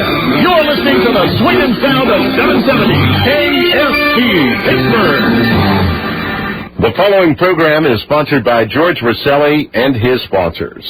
FM. You're listening to the swinging sound of 770 KSP Pittsburgh. The following program is sponsored by George Rosselli and his sponsors.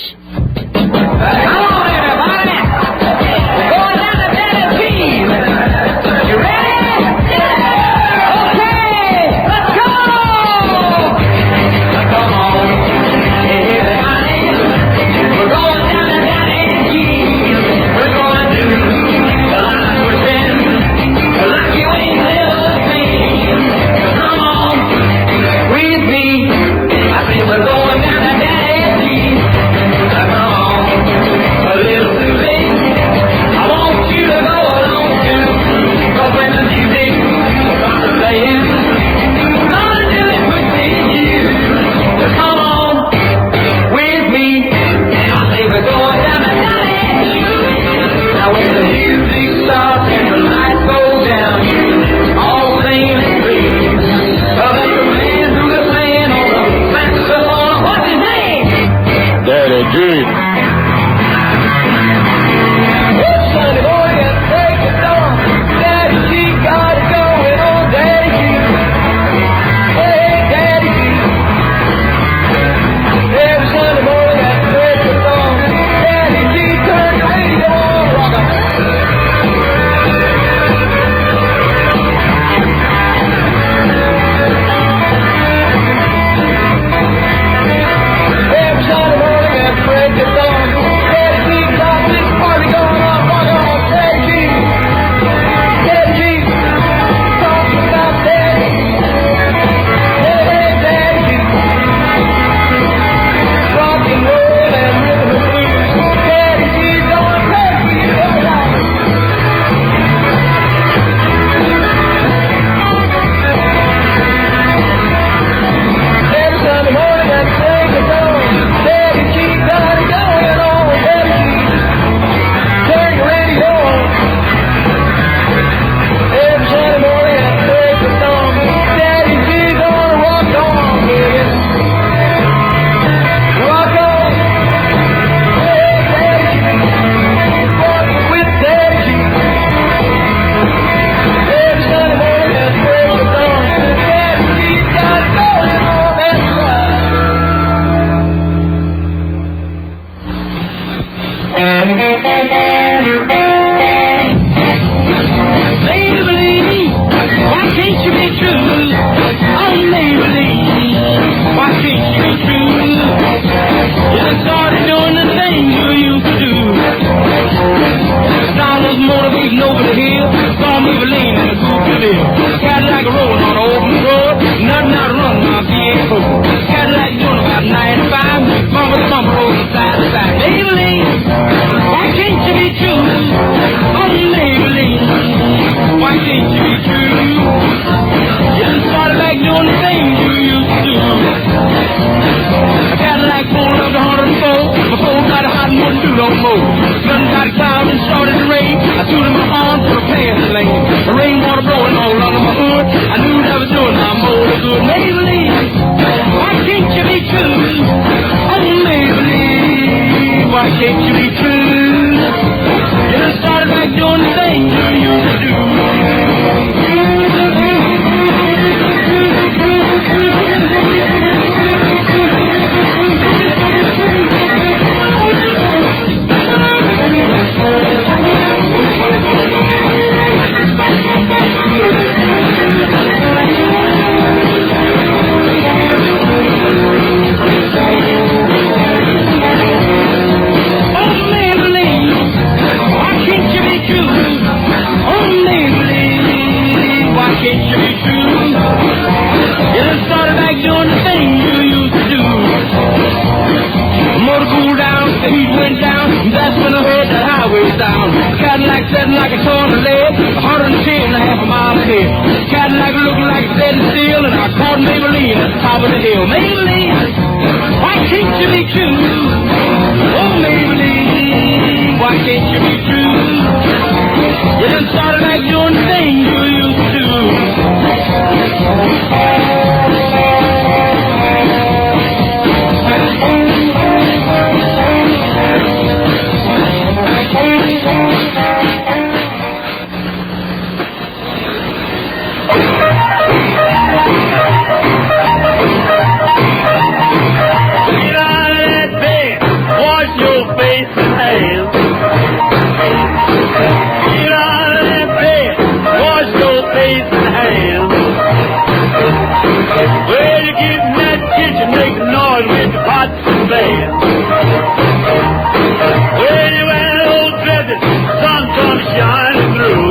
shining through.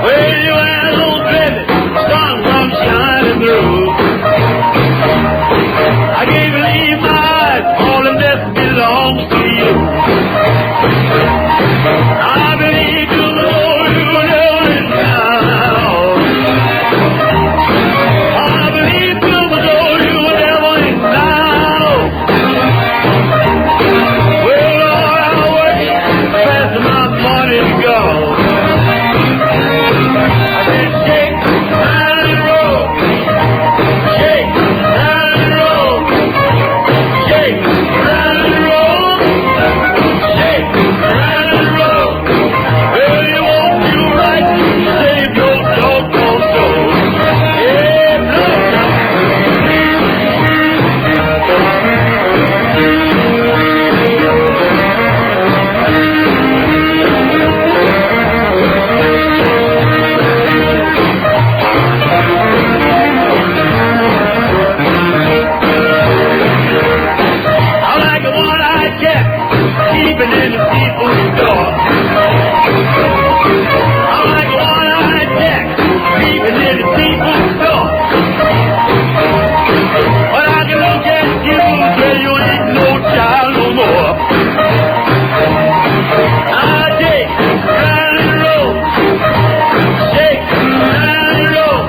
Where you at, old baby? Sun comes shining through. I can't believe my eyes, all of this belongs to you. I believe you know you know it now. I believe you know you never it now. Well, Lord, I wait, fast my money to go. I said, shake, round and roll. Shake, round and roll. Shake, round and roll. Shake, round and roll. Well, you won't do right to save your doggone soul. Yeah, blood. I like a one-eyed cat keeping in the people's door. I like a one-eyed cat keeping in the people's door. But I can look at you till you ain't no child no more. I shake, round and roll. Shake, round and roll.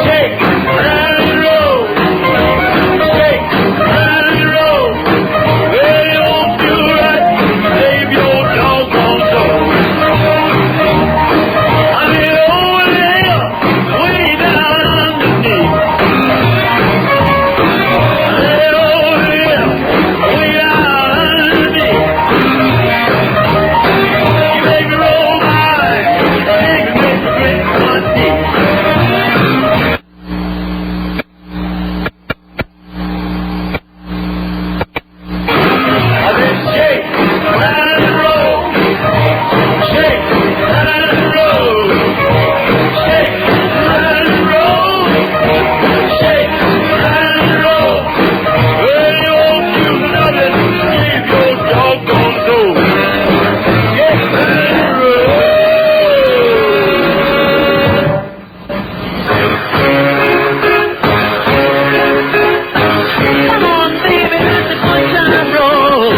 Shake, round and roll. Shake, round and roll. Well, you won't do right to save your doggone soul. I mean, over there, way down underneath. I said, over there, way down underneath. You make me roll my eyes, you make me grit my teeth. I said, shake, round and roll. Shake, round and roll. Shake, round and roll. Shake, round and roll. Well, you won't do nothing to save your doggone soul. Shake, round and roll. Come on, baby, let the good time roll.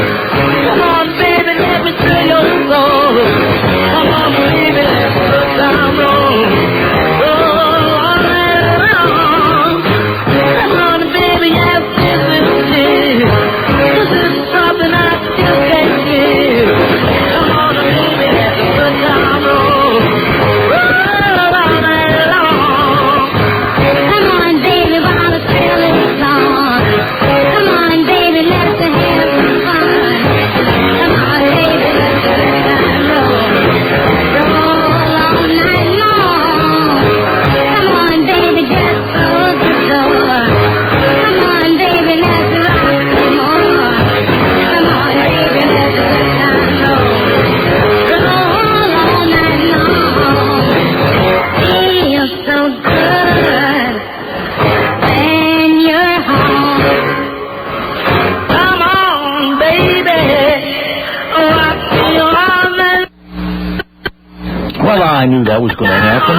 Come on, baby, let me feel your soul. Come on, baby, let the good time roll. Roll all night long. Come on, baby, have this with you. This is something I still can't do. Come on, baby, let the good time roll. Roll all night long. Come on, baby, while the thrill is on. Come on, baby, let's have some fun. Come on, baby, let's roll. Roll all night long. Come on, baby, just close the door. Come on, baby, let's rock some more. Come on, baby, let's roll. Roll all night long. Feels so good when you're home. Come on, baby. Rock me all night. Well, I knew that was going to happen.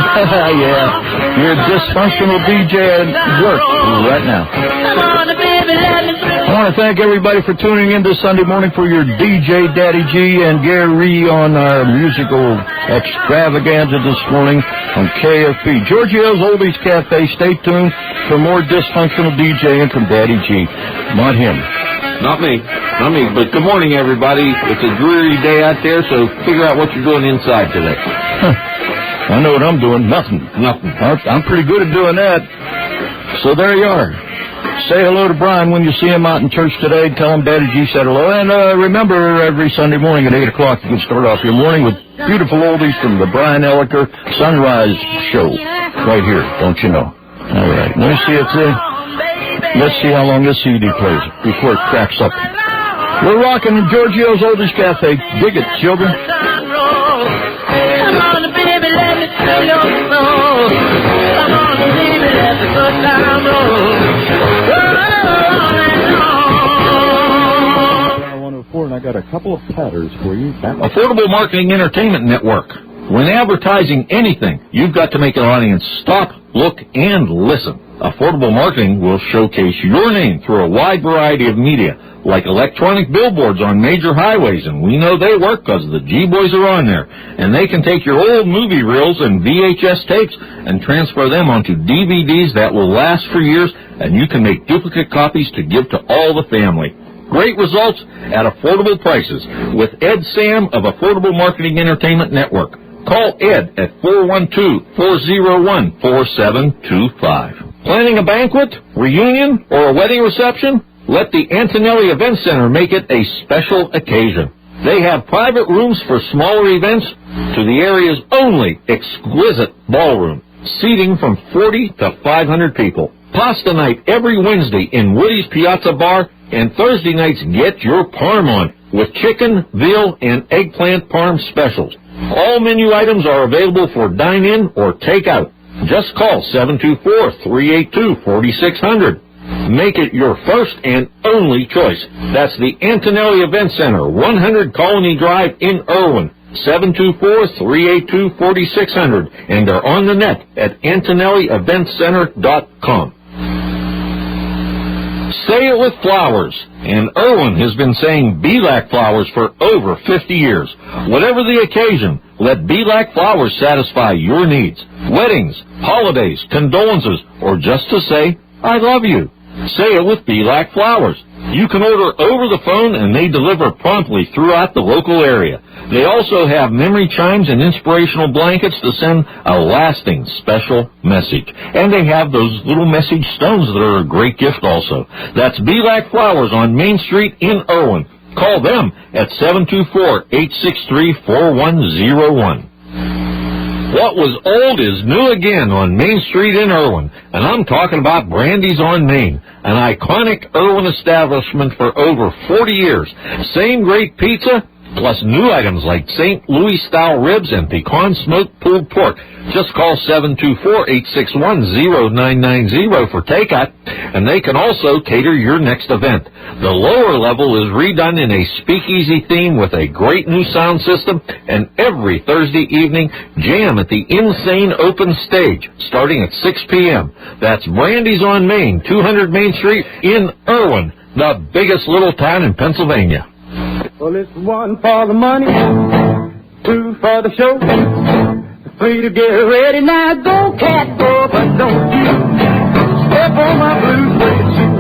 Yeah, you're a dysfunctional DJ at work right now. Come on, baby, let me I want to thank everybody for tuning in this Sunday morning for your DJ Daddy G and Gary on our musical extravaganza this morning on KFP. Georgeo'S Oldies Cafe. Stay tuned for more dysfunctional DJing from Daddy G. Not him. Not me. Not me. But good morning, everybody. It's a dreary day out there, so figure out what you're doing inside today. I know what I'm doing. Nothing. Nothing. I'm pretty good at doing that. So there you are. Say hello to Brian when you see him out in church today. Tell him Daddy G said hello. And remember, every Sunday morning at 8 o'clock, you can start off your morning with beautiful oldies from the Brian Elliker Sunrise Show. Right here, don't you know? All right. Let me see if let's see how long this CD plays before it cracks up. We're rocking in Georgeo'S Oldies Cafe. Dig it, children. Come on, baby, let me feel your soul. Come on, baby, let the good time roll. 104, and I I got a couple of platters for you. Affordable Marketing Entertainment Network. When advertising anything, you've got to make an audience stop, look, and listen. Affordable Marketing will showcase your name through a wide variety of media, like electronic billboards on major highways, and we know they work because the G-Boys are on there. And they can take your old movie reels and VHS tapes and transfer them onto DVDs that will last for years, and you can make duplicate copies to give to all the family. Great results at affordable prices with Ed Sam of Affordable Marketing Entertainment Network. Call Ed at 412-401-4725. Planning a banquet, reunion, or a wedding reception? Let the Antonelli Event Center make it a special occasion. They have private rooms for smaller events to the area's only exquisite ballroom, seating from 40 to 500 people. Pasta night every Wednesday in Woody's Piazza Bar, and Thursday nights get your parm on with chicken, veal, and eggplant parm specials. All menu items are available for dine-in or take-out. Just call 724-382-4600. Make it your first and only choice. That's the Antonelli Event Center, 100 Colony Drive in Irwin, 724-382-4600. And they're on the net at AntonelliEventCenter.com. Say it with flowers. And Irwin has been saying Be-Lac flowers for over 50 years. Whatever the occasion, let Be-Lac flowers satisfy your needs. Weddings, holidays, condolences, or just to say, I love you. Say it with Be-Lac flowers. You can order over the phone and they deliver promptly throughout the local area. They also have memory chimes and inspirational blankets to send a lasting special message. And they have those little message stones that are a great gift also. That's Be-Lac Flowers on Main Street in Irwin. Call them at 724-863-4101. What was old is new again on Main Street in Irwin, and I'm talking about Brandy's on Main, an iconic Irwin establishment for over 40 years. Same great pizza, plus new items like St. Louis-style ribs and pecan smoked pulled pork. Just call 724-861-0990 for takeout, and they can also cater your next event. The lower level is redone in a speakeasy theme with a great new sound system, and every Thursday evening, jam at the Insane Open Stage, starting at 6 p.m. That's Brandy's on Main, 200 Main Street in Irwin, the biggest little town in Pennsylvania. Well, it's 1 for the money, 2 for the show, 3 to get ready. Now go, cat, go, but don't you step on my blue suede shoe.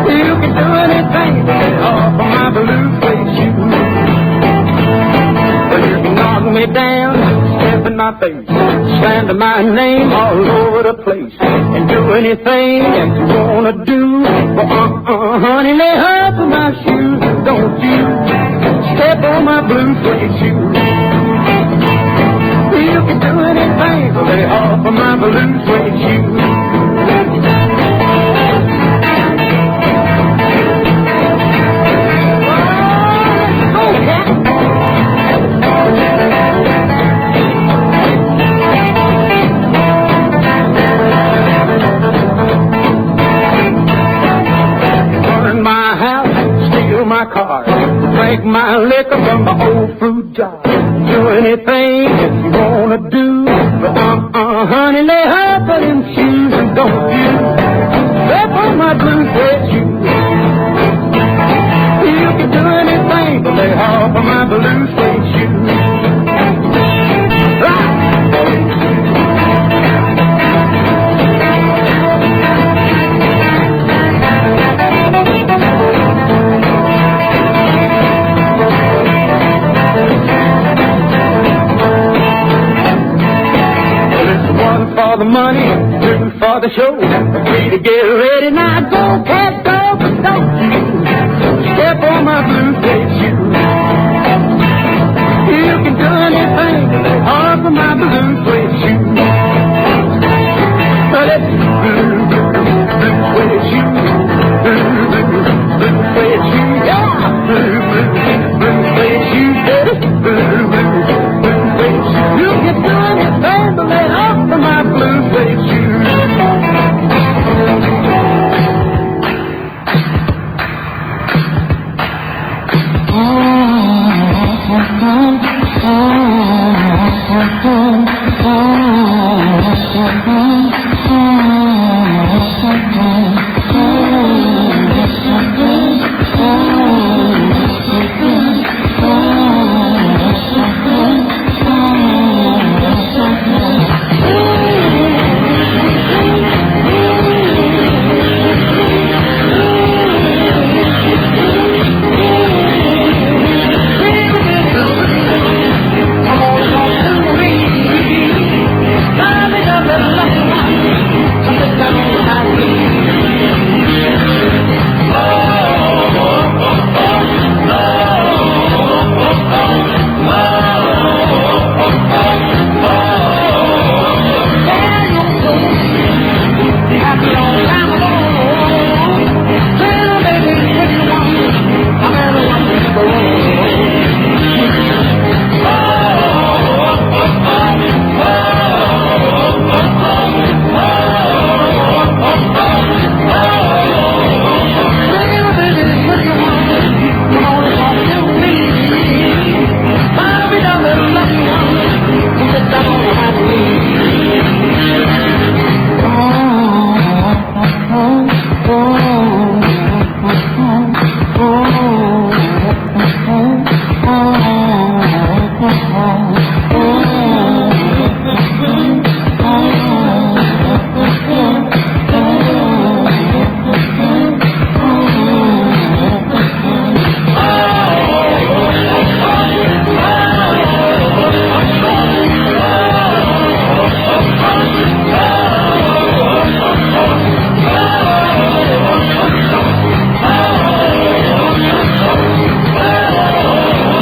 You can do anything off of my blue suede shoe. But you can knock me down, step in my face, slander my name all over the place, and do anything that you wanna do. But honey, lay off of my shoes, don't you step on my blue suede shoe. You can do anything, so lay off of my blue suede shoe. My car, drink my liquor from my old fruit jar. Do anything if you wanna do, but honey, lay off of them shoes and don't you step on my blue suede shoes. You can do anything, but lay off of my blue suede shoes. For the money, 2 for the show, 3 to get ready. Now go, cat, go, but don't you step on my blue suede shoe. You can do anything, off of my blue suede shoe. But it's blue suede shoe, blue suede shoe, yeah, blue suede shoe, baby, blue suede shoe. You can do anything, but lay off of my blue suede shoes.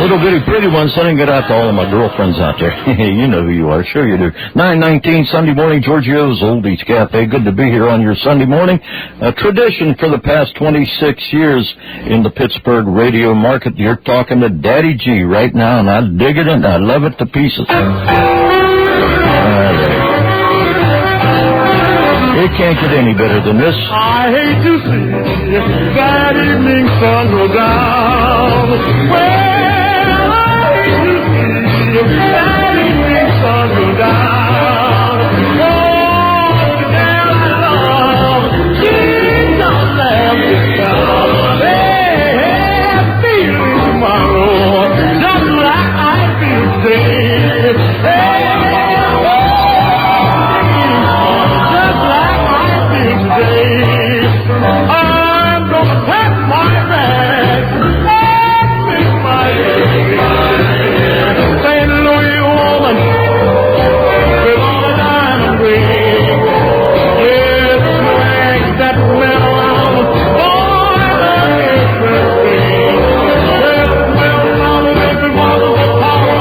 Little bitty pretty one, sending it out to all of my girlfriends out there. You know who you are. Sure you do. 9:19 Sunday morning, Georgeo'S Oldies Cafe. Good to be here on your Sunday morning. A tradition for the past 26 years in the Pittsburgh radio market. You're talking to Daddy G right now, and I dig it and I love it to pieces. It can't get any better than this. I hate to see that evening sun go down. Well, I hate to see that evening sun go down. Oh, the girl I love, she don't have to come. Hey, feeling tomorrow, just like I feel today. Hey, I'm gonna pack my bags and make my way. St. Louis woman with all the diamond rings. Yes, flags that went around on the Christmas tree. Well, Mama, if it wasn't for power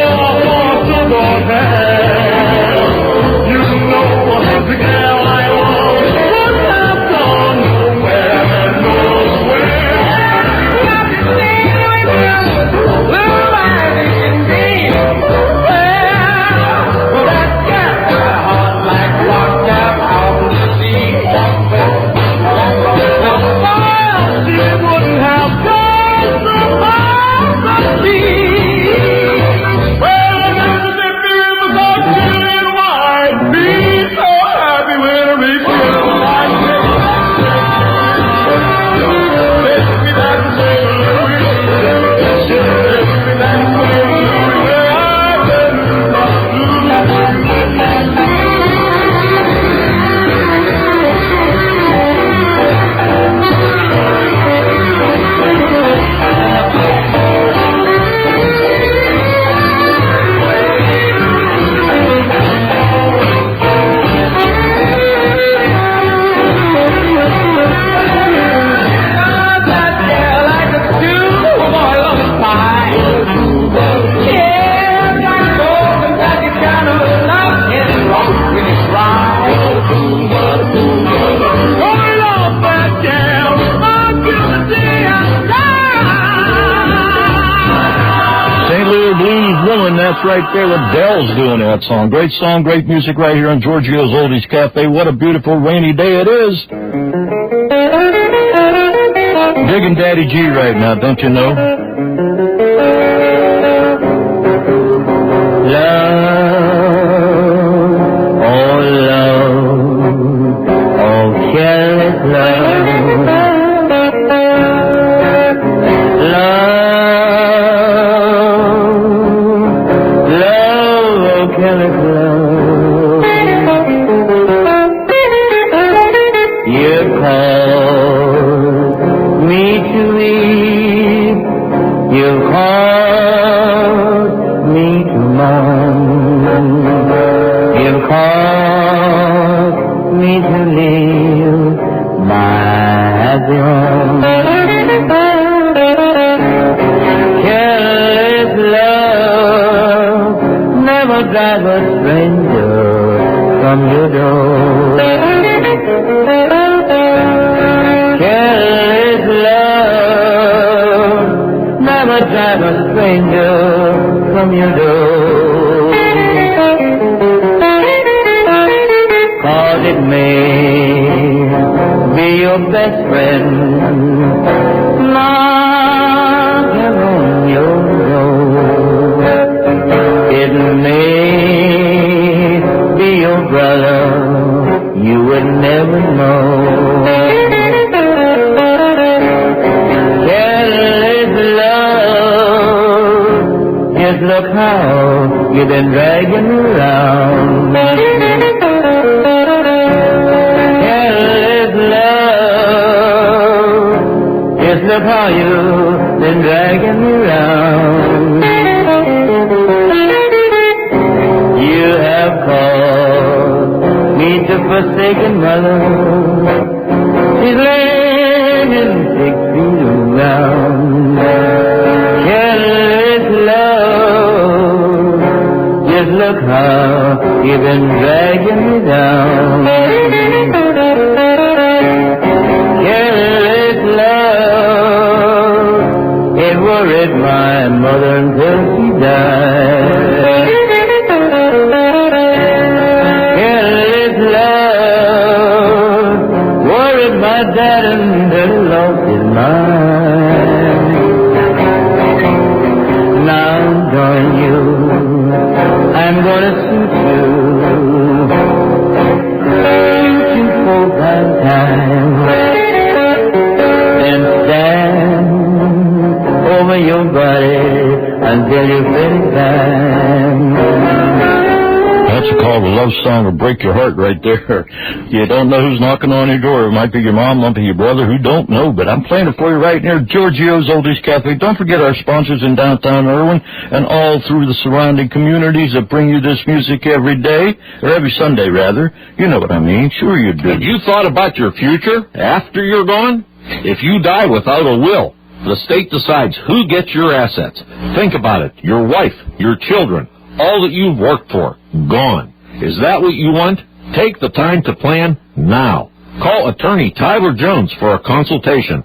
or the Lord had, you know the gal I love would have gone nowhere. That's right there with Dell's doing that song. Great song, great music right here on Georgeo'S Oldies Cafe. What a beautiful rainy day it is. Digging Daddy G right now, don't you know? Love, oh careless love. Drive a stranger from your door. Careless love, never drive a stranger from your door. 'Cause it may be your best friend, knocking on your door. It may be your brother, you would never know. Careless love, just look how you've been dragging around. Careless love, just look how you've been dragging around. You have called me to forsaken mother. She's laying 6 feet around. Careless look how you've been dragging me down. Careless love, it worried my mother until she died. Careless love, worried my dad until he lost his mind. Now darling you, I'm gonna shoot you for Valentine, then stand over your body until you finish time. That's called a love song to break your heart right there. You don't know who's knocking on your door. It might be your mom, might be your brother, who don't know, but I'm playing it for you right here. Georgeo'S Oldies Cafe. Don't forget our sponsors in downtown Irwin and all through the surrounding communities that bring you this music every day, or every Sunday rather. You know what I mean. Sure you do. Have you thought about your future after you're gone? If you die without a will, the state decides who gets your assets. Think about it. Your wife, your children, all that you've worked for, gone. Is that what you want? Take the time to plan now. Call attorney Tyler Jones for a consultation.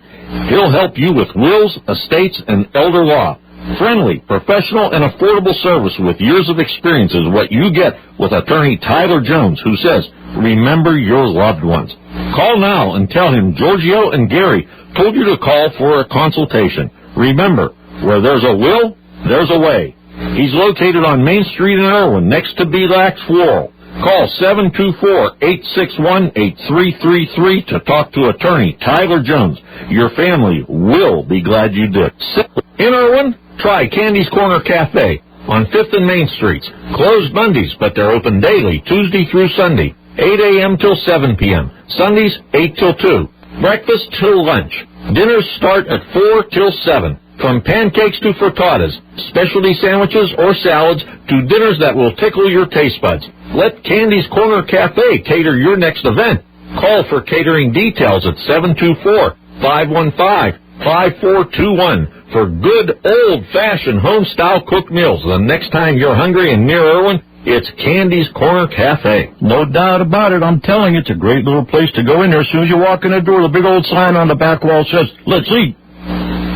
He'll help you with wills, estates, and elder law. Friendly, professional, and affordable service with years of experience is what you get with attorney Tyler Jones, who says, remember your loved ones. Call now and tell him Giorgio and Gary told you to call for a consultation. Remember, where there's a will, there's a way. He's located on Main Street in Irwin, next to Belax Floral. Call 724-861-8333 to talk to attorney Tyler Jones. Your family will be glad you did. In Irwin, try Candy's Corner Cafe on 5th and Main Streets. Closed Mondays, but they're open daily, Tuesday through Sunday, 8 a.m. till 7 p.m. Sundays, 8 till 2. Breakfast till lunch. Dinners start at 4 till 7. From pancakes to frittatas, specialty sandwiches or salads, to dinners that will tickle your taste buds. Let Candy's Corner Cafe cater your next event. Call for catering details at 724-515-5421 for good old-fashioned home-style cooked meals. The next time you're hungry and near Irwin, it's Candy's Corner Cafe. No doubt about it. I'm telling you, it's a great little place to go in there. As soon as you walk in the door, the big old sign on the back wall says, "Let's eat."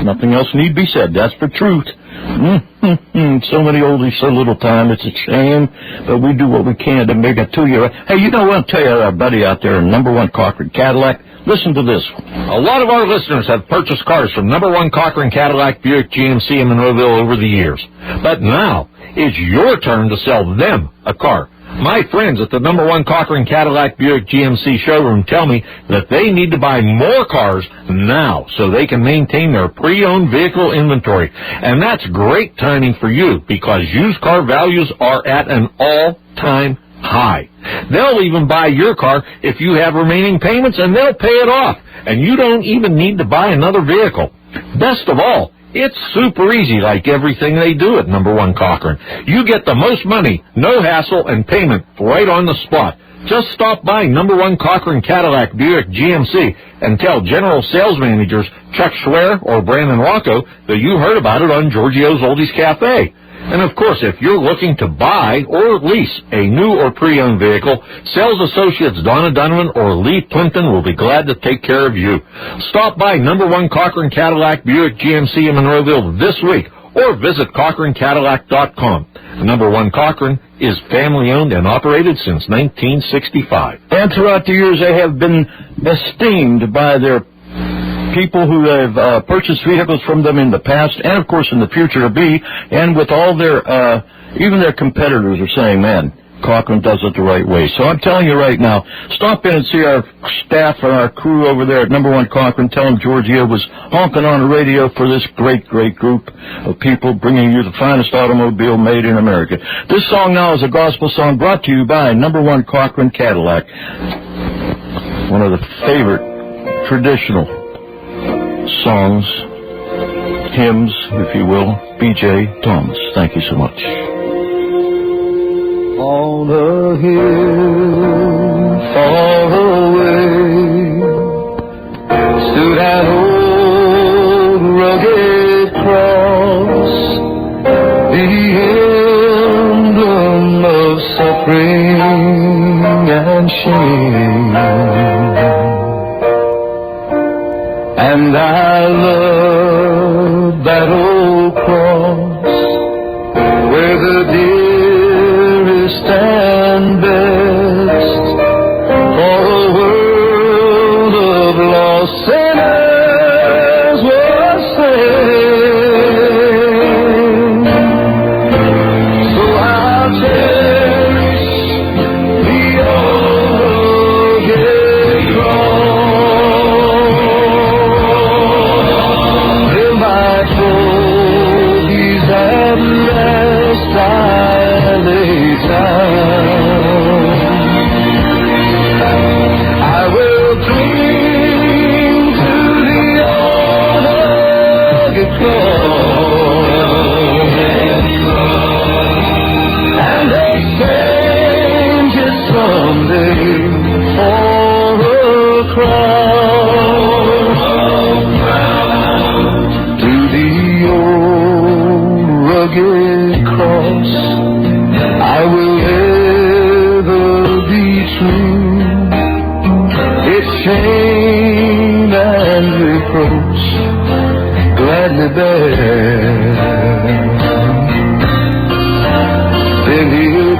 Nothing else need be said. That's the truth. So many oldies, so little time. It's a shame, but we do what we can to make it to you. Hey, you know what? I'll tell you, our buddy out there, number one Cochran Cadillac. Listen to this. A lot of our listeners have purchased cars from number one Cochran Cadillac Buick GMC in Monroeville over the years. But now, it's your turn to sell them a car. My friends at the number one Cochran Cadillac Buick GMC showroom tell me that they need to buy more cars now so they can maintain their pre-owned vehicle inventory. And that's great timing for you because used car values are at an all-time high. They'll even buy your car if you have remaining payments, and they'll pay it off. And you don't even need to buy another vehicle. Best of all, it's super easy, like everything they do at number one Cochran. You get the most money, no hassle, and payment right on the spot. Just stop by number one Cochran Cadillac Buick GMC and tell General Sales Managers Chuck Schwer or Brandon Rocco that you heard about it on Giorgeo'S Oldies Cafe. And, of course, if you're looking to buy or lease a new or pre-owned vehicle, sales associates Donna Donovan or Lee Plimpton will be glad to take care of you. Stop by number one Cochran Cadillac Buick GMC in Monroeville this week or visit CochranCadillac.com. Number one Cochran is family-owned and operated since 1965. And throughout the years, they have been esteemed by their people who have purchased vehicles from them in the past and, of course, in the future to be. And with all their, even their competitors are saying, man, Cochran does it the right way. So I'm telling you right now, stop in and see our staff and our crew over there at number one Cochran. Tell them Giorgio was honking on the radio for this great, great group of people bringing you the finest automobile made in America. This song now is a gospel song brought to you by number one Cochran Cadillac. One of the favorite traditional songs, hymns, if you will, B.J. Thomas. Thank you so much. On a hill far away stood an old rugged cross, the emblem of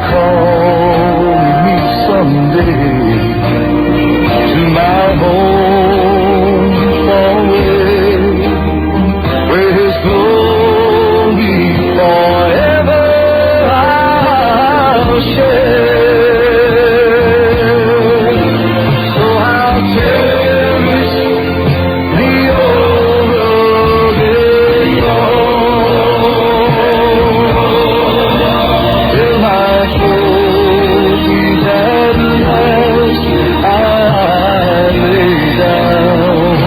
call me someday to my home far away, where His glory forever I'll share. So I'll cherish the old rugged cross till my trophies at last I lay down.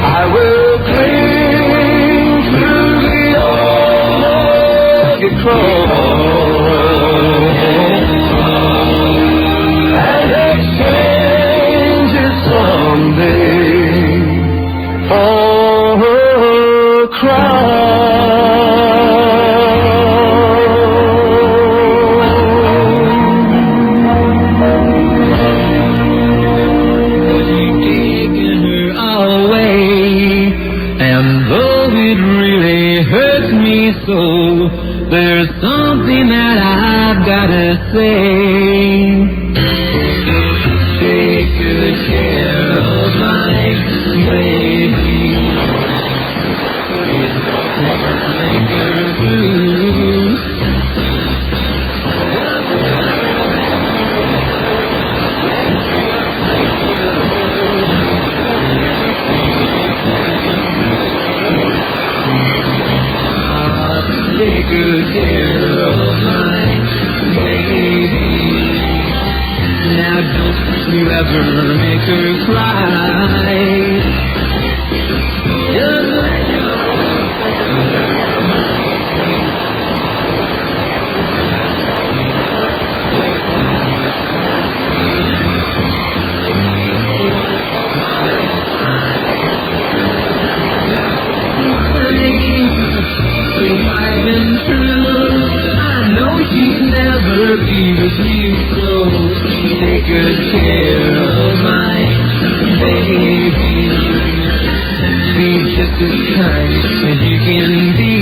I will cling to the old rugged cross and exchange it someday for a taken her away, and though it really hurts me so, there's something that I've gotta say. Take good care of my baby. Make her blue. Take good care of my baby. Now don't you ever make her cry. Just let I've been true. I know she'd never be with you, so take good care of my baby. Be just as kind as you can be.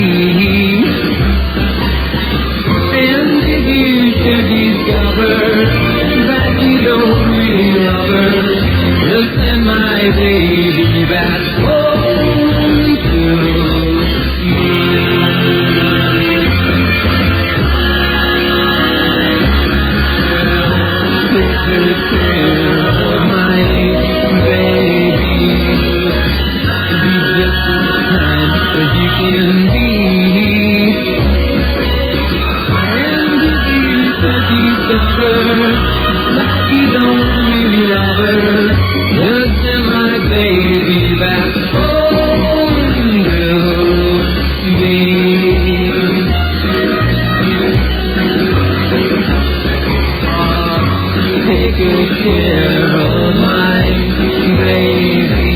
And if you should discover that you don't really love her, just send my baby back home to me. Take care of my baby. Be just as kind as you can be. And if you should discover that you don't really love her, just send my baby back home to me. Take good care of my baby.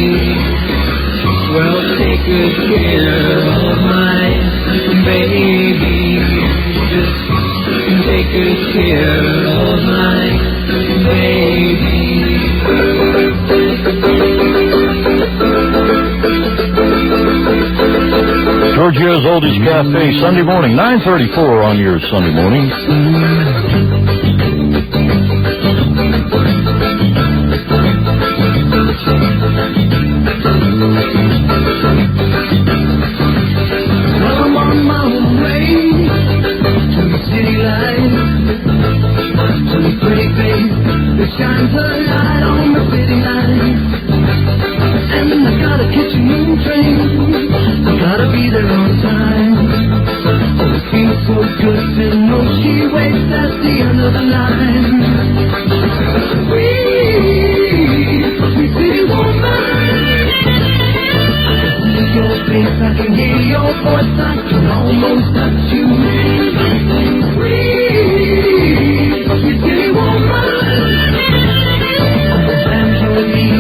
Well, take good care of my baby. Just take good care of my baby. Georgeo'S Oldies Cafe, Sunday morning, 9:34 on your Sunday morning. I'm on my way to the city light, to the pretty face that shines a light on the city light. And I gotta catch a new train, I gotta be there on time. Oh, it feels so good to know she waits at the end of the line. Sweet city woman, your face, I can hear your voice, I can almost touch you. Sweet city woman, and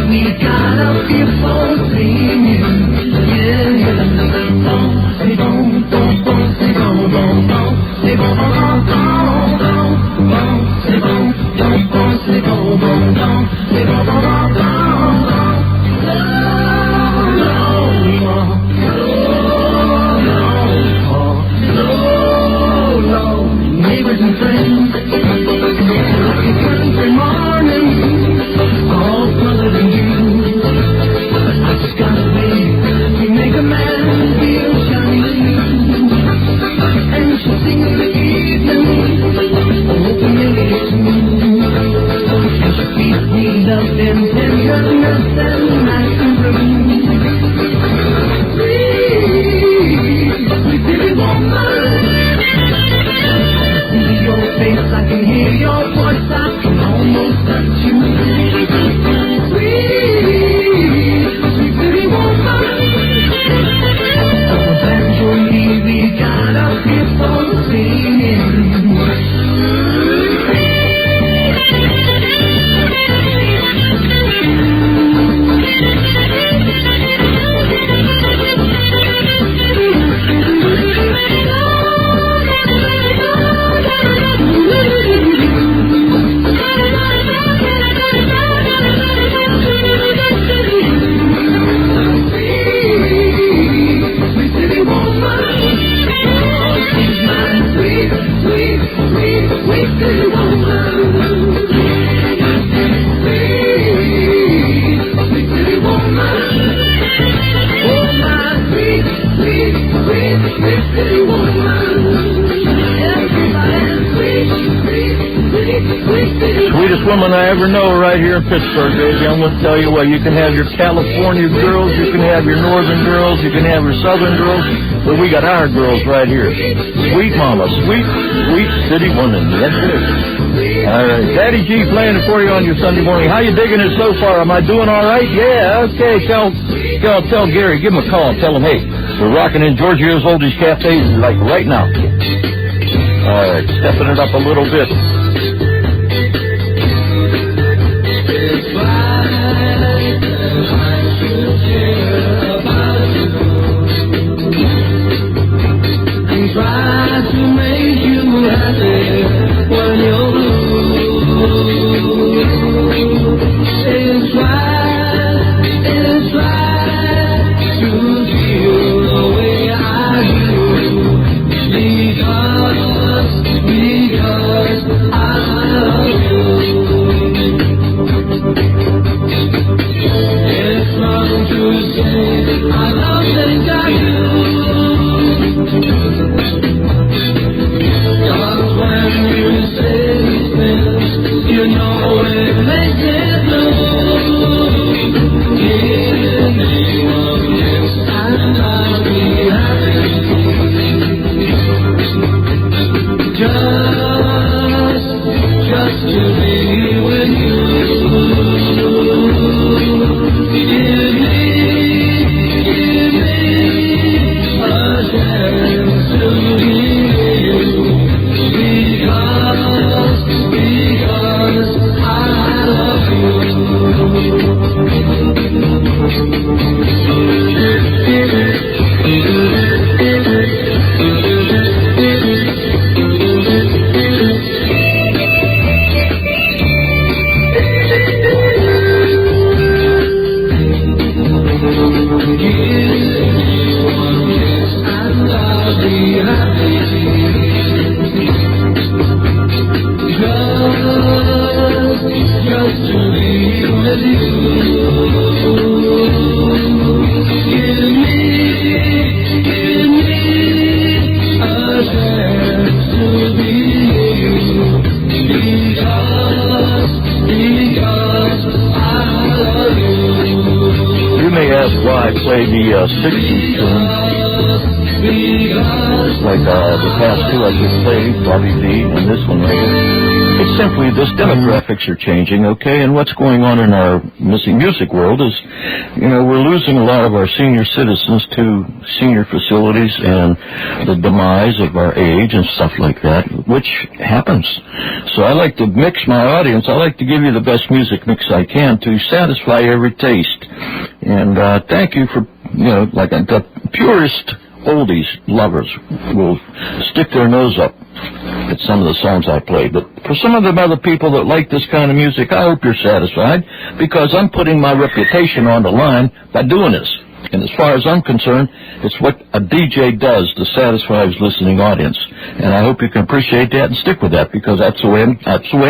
we got a beautiful thing. Yeah, bon, c'est bon, bon, bon, c'est bon, bon, bon, c'est bon, bon, bon, bon, bon, c'est bon, bon, bon, c'est bon, bon, bon, c'est bon, bon, bon, bon, bon. No, Sweetest woman I ever know right here in Pittsburgh, baby. I'm going to tell you what, you can have your California girls, you can have your northern girls, you can have your southern girls, but we got our girls right here. Sweet mama, sweet city woman. That's it. All right, Daddy G playing it for you on your Sunday morning. How you digging it so far? Am I doing all right? Yeah, okay. Tell Gary, give him a call and tell him, hey, we're rocking in Georgeo'S Oldies Cafe like right now. All right, stepping it up a little bit. Try to make you happy when you're blue. It's right to feel the way I do. Because I love you. It's wrong to say I love things I do. Cause when you say these things, you know it makes it blue. Give me one kiss and I'll be happy. Just to be with you. Give me a chance to be you. Because I love you. Just to be with you. Give me a chance to be you. Because I love you. You may ask why I play the 60s tune. Like the past two I just played, Bobby V and this one right here. It's simply this demographics are changing, okay? And what's going on in our music world is, we're losing a lot of our senior citizens to senior facilities and the demise of our age and stuff like that, which happens. So I like to mix my audience. I like to give you the best music mix I can to satisfy every taste. And thank you for, like the purest oldies lovers will stick their nose up at some of the songs I played. But for some of the other people that like this kind of music, I hope you're satisfied, because I'm putting my reputation on the line by doing this. And as far as I'm concerned, it's what a DJ does to satisfy his listening audience. And I hope you can appreciate that and stick with that, because that's the way I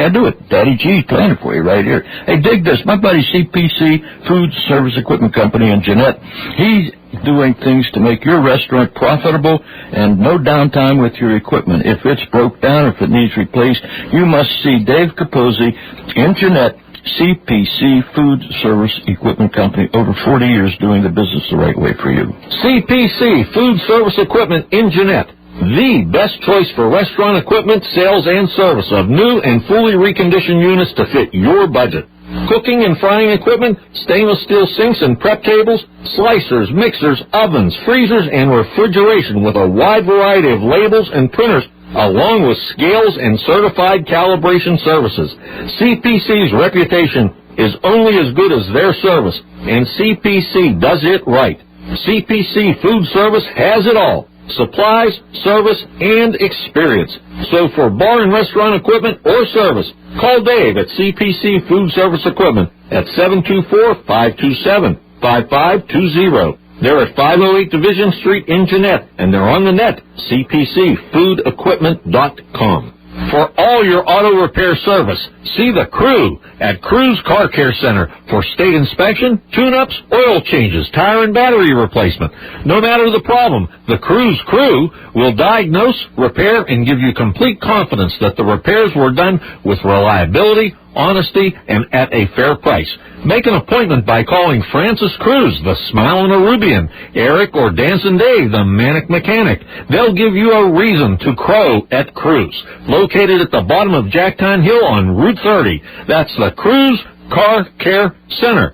do it. Daddy G playing it for you right here. Hey, dig this. My buddy CPC Food Service Equipment Company in Jeanette, he's doing things to make your restaurant profitable and no downtime with your equipment. If it's broke down, if it needs replaced, you must see Dave Capozzi in Jeanette, CPC Food Service Equipment Company, over 40 years doing the business the right way for you. CPC Food Service Equipment in Jeanette, the best choice for restaurant equipment, sales, and service of new and fully reconditioned units to fit your budget. Cooking and frying equipment, stainless steel sinks and prep tables, slicers, mixers, ovens, freezers, and refrigeration with a wide variety of labels and printers, along with scales and certified calibration services. CPC's reputation is only as good as their service, and CPC does it right. CPC Food Service has it all: supplies, service, and experience. So for bar and restaurant equipment or service, call Dave at CPC Food Service Equipment at 724-527-5520. They're at 508 Division Street in Jeanette, and they're on the net, cpcfoodequipment.com. for all your auto repair service. See the crew at Cruz Car Care Center for state inspection, tune-ups, oil changes, tire and battery replacement. No matter the problem, the Cruz crew will diagnose, repair, and give you complete confidence that the repairs were done with reliability, honesty, and at a fair price. Make an appointment by calling Francis Cruz, the Smiling Arubian, Eric or Dancing Dave, the Manic Mechanic. They'll give you a reason to crow at Cruz, located at the bottom of Jacktown Hill on Route 30. That's the Cruz Car Care Center,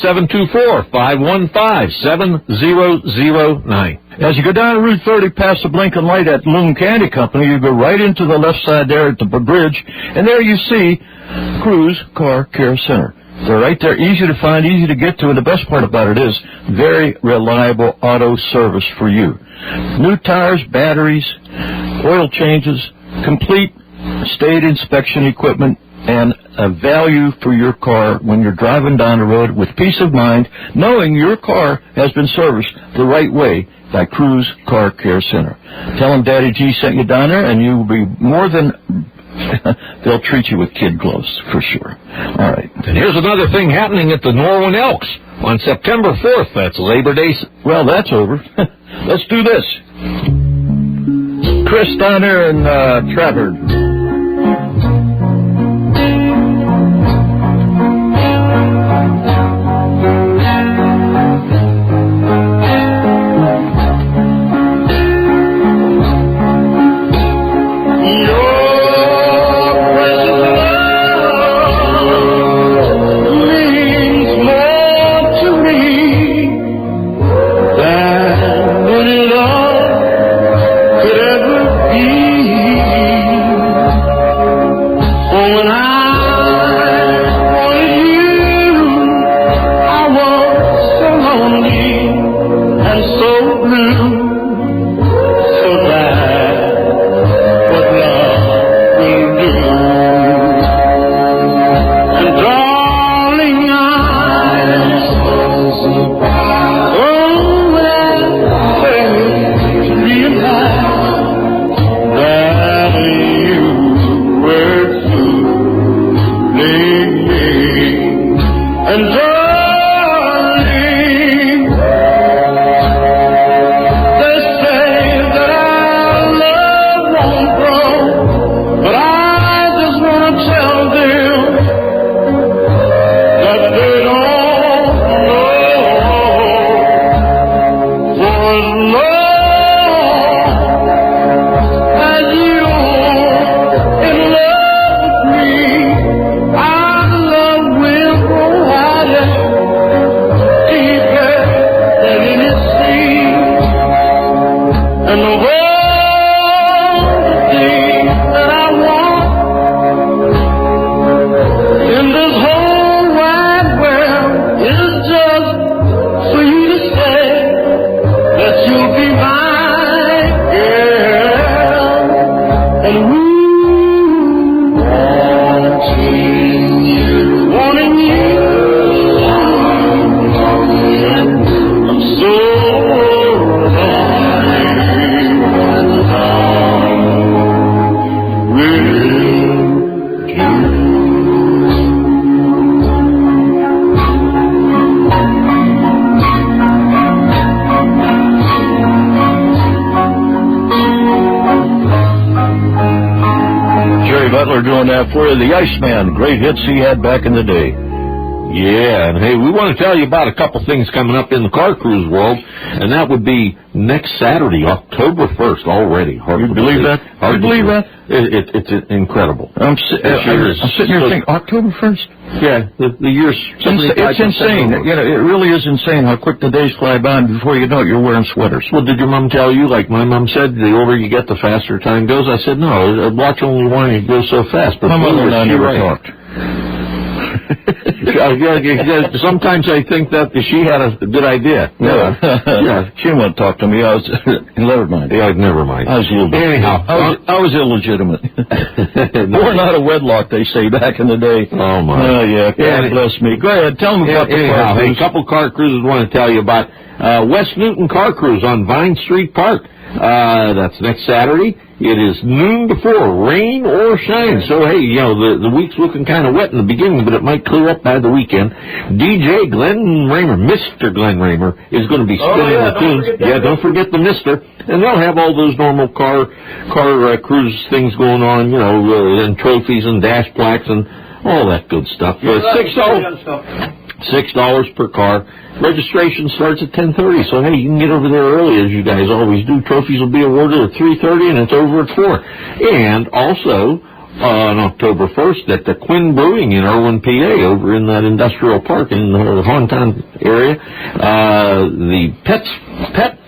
724-515-7009. As you go down Route 30 past the blinking light at Loon Candy Company, you go right into the left side there at the bridge, and there you see Cruz Car Care Center. They're right there, easy to find, easy to get to, and the best part about it is very reliable auto service for you. New tires, batteries, oil changes, complete state inspection equipment, and a value for your car when you're driving down the road with peace of mind, knowing your car has been serviced the right way by Cruz Car Care Center. Tell them Daddy G sent you down there, and you will be more than... they'll treat you with kid gloves, for sure. All right. And here's another thing happening at the Norwin Elks on September 4th. That's Labor Day. Well, that's over. Let's do this. Chris down there in Trafford. For you, the Iceman, great hits he had back in the day. Yeah, and hey, we want to tell you about a couple things coming up in the car cruise world, and that would be next Saturday, October 1st already. Hard you believe that? Hard you believe that? It's incredible. I'm sitting here thinking, October 1st? Yeah, the year's... It's insane. You know, it really is insane how quick the days fly by, and before you know it, you're wearing sweaters. Well, did your mom tell you, like my mom said, the older you get, the faster time goes? I said, no, watch only one, it goes so fast. But my mother and I never talked. Sometimes I think that she had a good idea. Yeah. Yeah. She didn't want to talk to me. Never mind. Yeah, never mind. I was Anyhow, I was illegitimate. Born out of wedlock, they say back in the day. Oh my. Oh yeah. God bless me. Go ahead. Tell them about the car cruise. A couple car cruises I want to tell you about. West Newton Car Cruise on Vine Street Park. That's next Saturday. It is noon before, rain or shine. So, hey, the week's looking kind of wet in the beginning, but it might clear up by the weekend. DJ Glenn Raymer, Mr. Glenn Raymer, is going to be spinning the tunes. Don't forget the Mr. And they'll have all those normal car cruise things going on, and trophies and dash plaques and all that good stuff. $6 per car. Registration starts at 10:30, so hey, you can get over there early, as you guys always do. Trophies will be awarded at 3:30, and it's over at 4. And also, on October 1st, at the Quinn Brewing in Irwin, PA, over in that industrial park in the Hauntown area, the Pet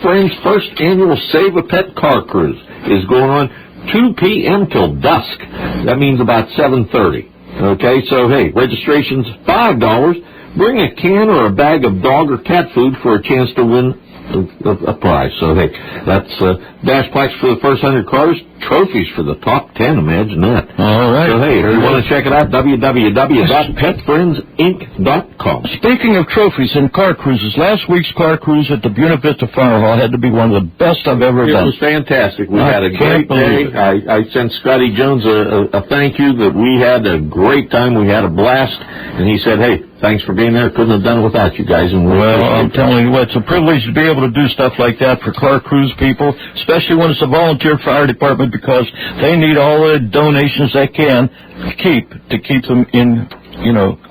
Friends First Annual Save a Pet Car Cruise is going on 2 p.m. till dusk. That means about 7:30. Okay, so hey, registration's $5. Bring a can or a bag of dog or cat food for a chance to win a prize. So, hey, that's dash plaques for the first 100 cars, trophies for the top 10, imagine that. All right. So, hey, if you want to check it out, www.petfriendsinc.com. Speaking of trophies and car cruises, last week's car cruise at the Buena Vista Fire Hall had to be one of the best I've ever done. It was fantastic. We had a great day. I sent Scotty Jones a thank you that we had a great time. We had a blast. And he said, hey, thanks for being there. Couldn't have done it without you guys. And well, I'm telling you what, it's a privilege to be able to do stuff like that for car cruise people, especially when it's a volunteer fire department, because they need all the donations they can to keep them in,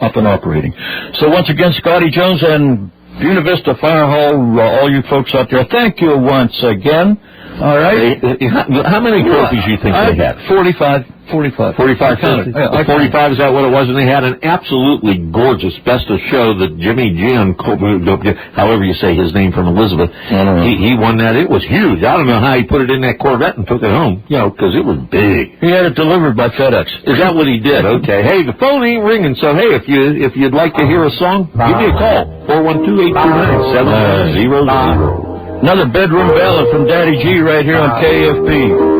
up and operating. So once again, Scotty Jones and Buena Vista Fire Hall, all you folks out there, thank you once again. All right. How many trophies do you think they had? 45. 45 trophies. 45, is that what it was? And they had an absolutely gorgeous best of show that Jimmy Jim, however you say his name, from Elizabeth, he won that. It was huge. I don't know how he put it in that Corvette and took it home, because it was big. He had it delivered by FedEx. Is that what he did? Okay. Hey, the phone ain't ringing, so hey, if you'd like to hear a song, give me a call. 412-829-7100. Another bedroom ballad from Daddy G right here on KFP.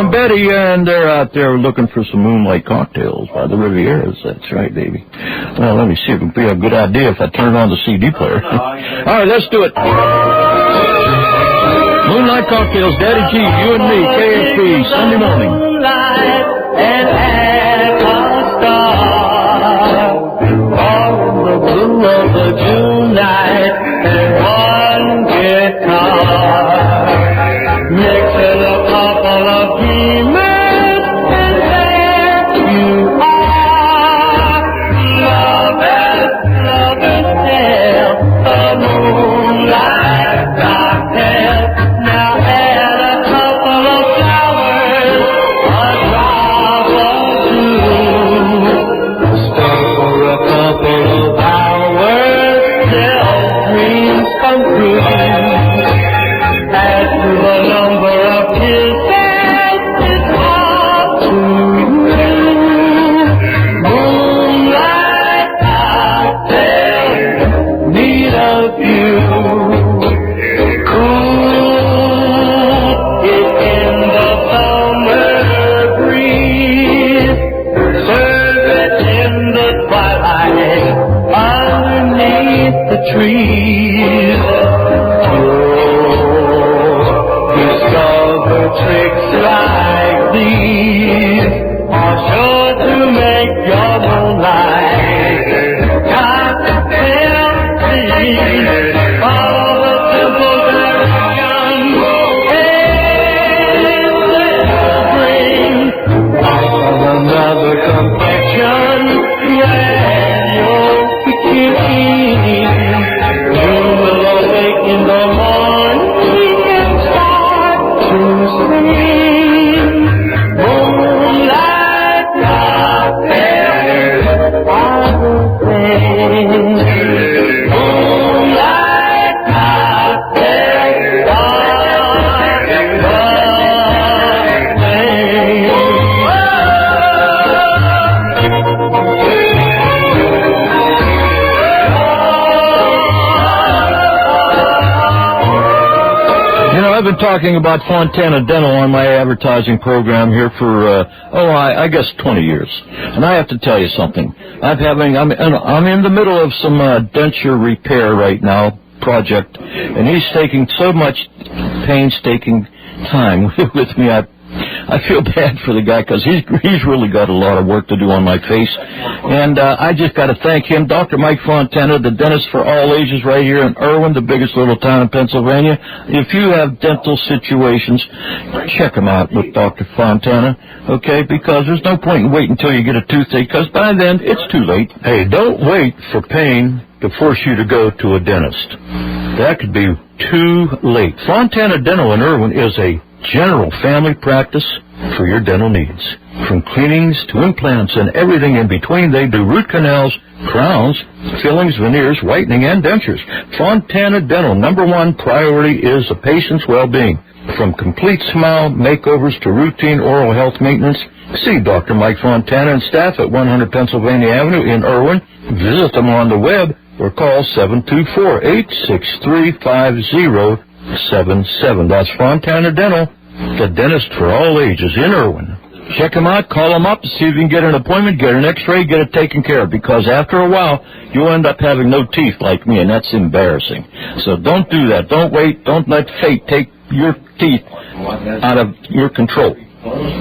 Joe and Betty, and they're out there looking for some moonlight cocktails by the Rivieras. That's right, baby. Well, let me see if it would be a good idea if I turn on the CD player. All right, let's do it. Moonlight cocktails, Daddy G, you and me, KFB, Sunday morning. Moonlight and half a star, all in the blue of the June night, and one guitar, mixing a couple of demons, and there you are. Love and tell, a moonlight cocktail. Now add a couple of flowers, a drop or two. Stay for a couple of hours till dreams come true. Add to the number of kisses, it's all to you. Moonlight cocktail, need a view. Trees. Oh, discover tricks like these are sure to make your moonlight cocktail please. Follow the simple directions and bring another complexion when you're beginning. In the morning and start to sing. Moonlight cocktail, I will sing. Moonlight cocktail, I I've been talking about Fontana Dental on my advertising program here for, I guess 20 years. And I have to tell you something. I'm in the middle of some denture repair right now, project, and he's taking so much painstaking time with me. I feel bad for the guy because he's really got a lot of work to do on my face. And I just got to thank him, Dr. Mike Fontana, the dentist for all ages right here in Irwin, the biggest little town in Pennsylvania. If you have dental situations, check them out with Dr. Fontana, okay? Because there's no point in waiting until you get a toothache because by then it's too late. Hey, don't wait for pain to force you to go to a dentist. That could be too late. Fontana Dental in Irwin is a general family practice for your dental needs. From cleanings to implants and everything in between, they do root canals, crowns, fillings, veneers, whitening, and dentures. Fontana Dental, #1 priority is the patient's well-being. From complete smile makeovers to routine oral health maintenance, see Dr. Mike Fontana and staff at 100 Pennsylvania Avenue in Irwin. Visit them on the web or call 724-863-5077. That's Fontana Dental, the dentist for all ages in Irwin. Check them out, call them up, see if you can get an appointment, get an x-ray, get it taken care of, because after a while, you'll end up having no teeth like me, and that's embarrassing. So don't do that. Don't wait. Don't let fate take your teeth out of your control.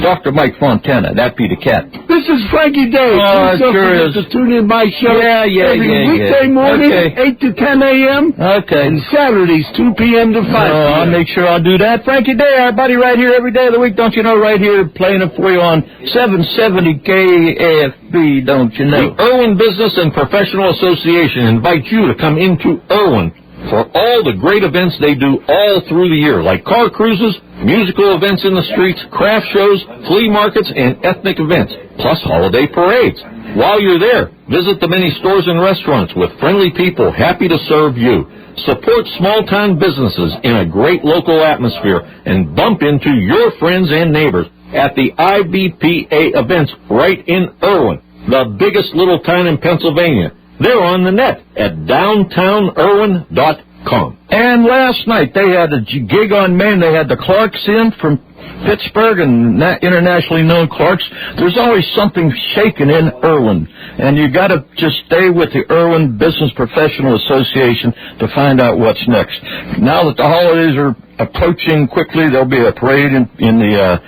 Dr. Mike Fontana, that be the cat. This is Frankie Day. Oh, it sure is. To tune in my show every weekday morning, 8 to 10 a.m. Okay. And Saturdays, 2 p.m. to 5 p.m. I'll make sure I'll do that. Frankie Day, our buddy right here every day of the week, don't you know, right here playing it for you on 770 KAFB, don't you know? The Irwin Business and Professional Association invites you to come into Irwin for all the great events they do all through the year, like car cruises, musical events in the streets, craft shows, flea markets, and ethnic events, plus holiday parades. While you're there, visit the many stores and restaurants with friendly people happy to serve you. Support small-town businesses in a great local atmosphere and bump into your friends and neighbors at the IBPA events right in Irwin, the biggest little town in Pennsylvania. They're on the net at downtownirwin.com. And last night they had a gig on Main. They had the Clarks in from Pittsburgh and internationally known Clarks, there's always something shaking in Irwin. And you got to just stay with the Irwin Business Professional Association to find out what's next. Now that the holidays are approaching quickly, there'll be a parade in the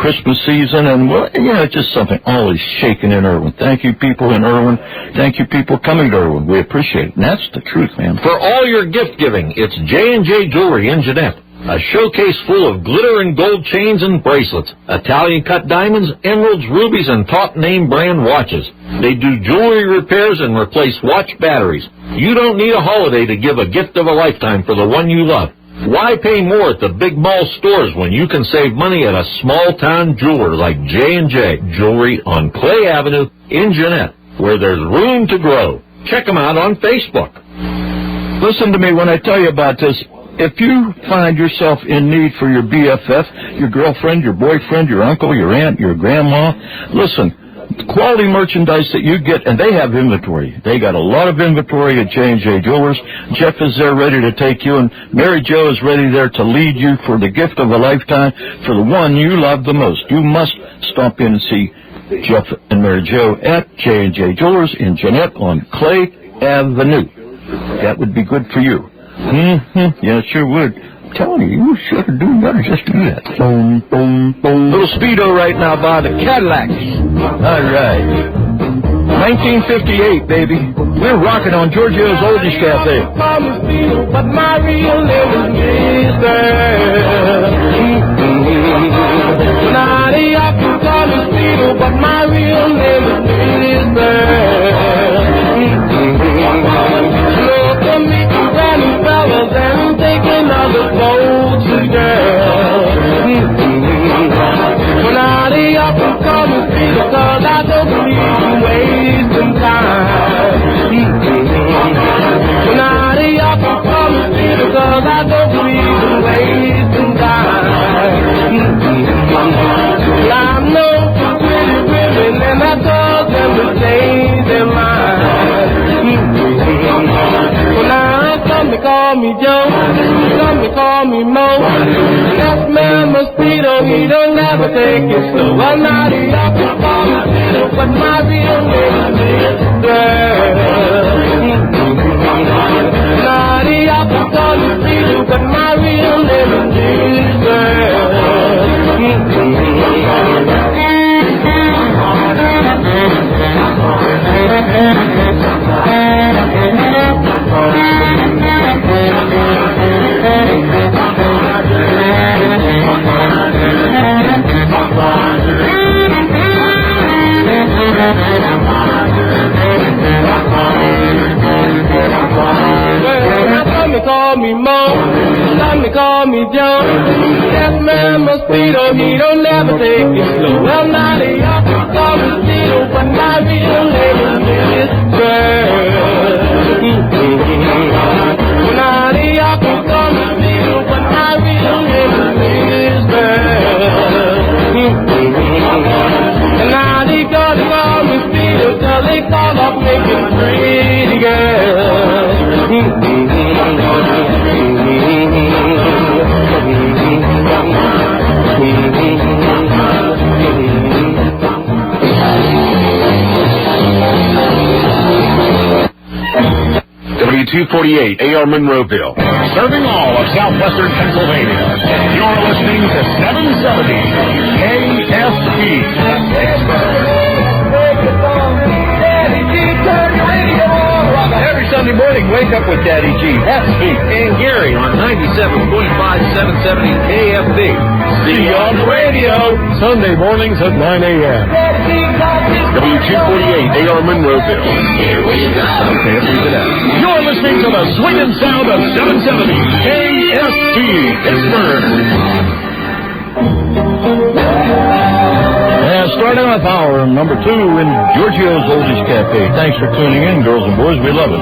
Christmas season, and well, it's just something always shaking in Irwin. Thank you, people in Irwin. Thank you, people coming to Irwin. We appreciate it. And that's the truth, man. For all your gift giving, it's J&J Jewelry in Jeanette. A showcase full of glitter and gold chains and bracelets, Italian-cut diamonds, emeralds, rubies, and top-name brand watches. They do jewelry repairs and replace watch batteries. You don't need a holiday to give a gift of a lifetime for the one you love. Why pay more at the big mall stores when you can save money at a small-town jeweler like J&J Jewelry on Clay Avenue in Jeanette, where there's room to grow. Check them out on Facebook. Listen to me when I tell you about this. If you find yourself in need for your BFF, your girlfriend, your boyfriend, your uncle, your aunt, your grandma, listen, quality merchandise that you get, and they have inventory. They got a lot of inventory at J&J Jewelers. Jeff is there ready to take you, and Mary Jo is ready there to lead you for the gift of a lifetime for the one you love the most. You must stop in and see Jeff and Mary Jo at J&J Jewelers in Jeanette on Clay Avenue. That would be good for you. Yeah, it sure would. I'm telling you, you should do better just do that. Boom, boom, boom. Little speedo right now by the Cadillacs. All right. 1958, baby. We're rocking on Georgeo'S Oldies Cafe. But my real name is Mister. Naughty, I can call me Speedo, but my real name is Mister. Look at me, brand new fellas, and taking other folks and girls. Naughty, I can call me Speedo, cause I don't believe in wasting time. Naughty, I can call me Speedo, cause I don't believe in wasting time. I know pretty women, and I told them to change their mind. Well, now some they call me Joe, some they call me Mo. That man Mosquito, he don't never take it slow. Well, now they up to call me Mosquito, but my real name is Now they up to call me Mosquito, but my real name Some call me Mo, some call me Joe. That man Mosquito, he don't never take it slow. Well, now they up to call me Mosquito, but my real name is Bird. Now they up to call me Mosquito, but my real name is Bird. And now they gonna call me Mosquito till they call up making pretty girls. W248 AR Monroeville. Serving all of southwestern Pennsylvania. You're listening to 770 KSP. Every Sunday morning, wake up with Daddy G. FB. And Gary on 97.5 770 KFB. See you on the radio. Sunday mornings at 9 a.m. W248 AR Monroeville. Here we go. Okay, let's leave it out. You're listening to the swinging sound of 770 KSP Pittsburgh. And starting off hour number 2 in Georgeo'S Oldies Cafe. Thanks for tuning in, girls and boys. We love it.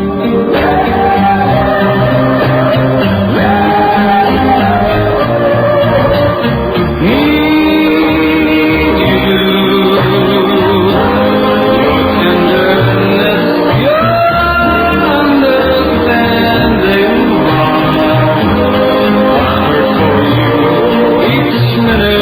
Minute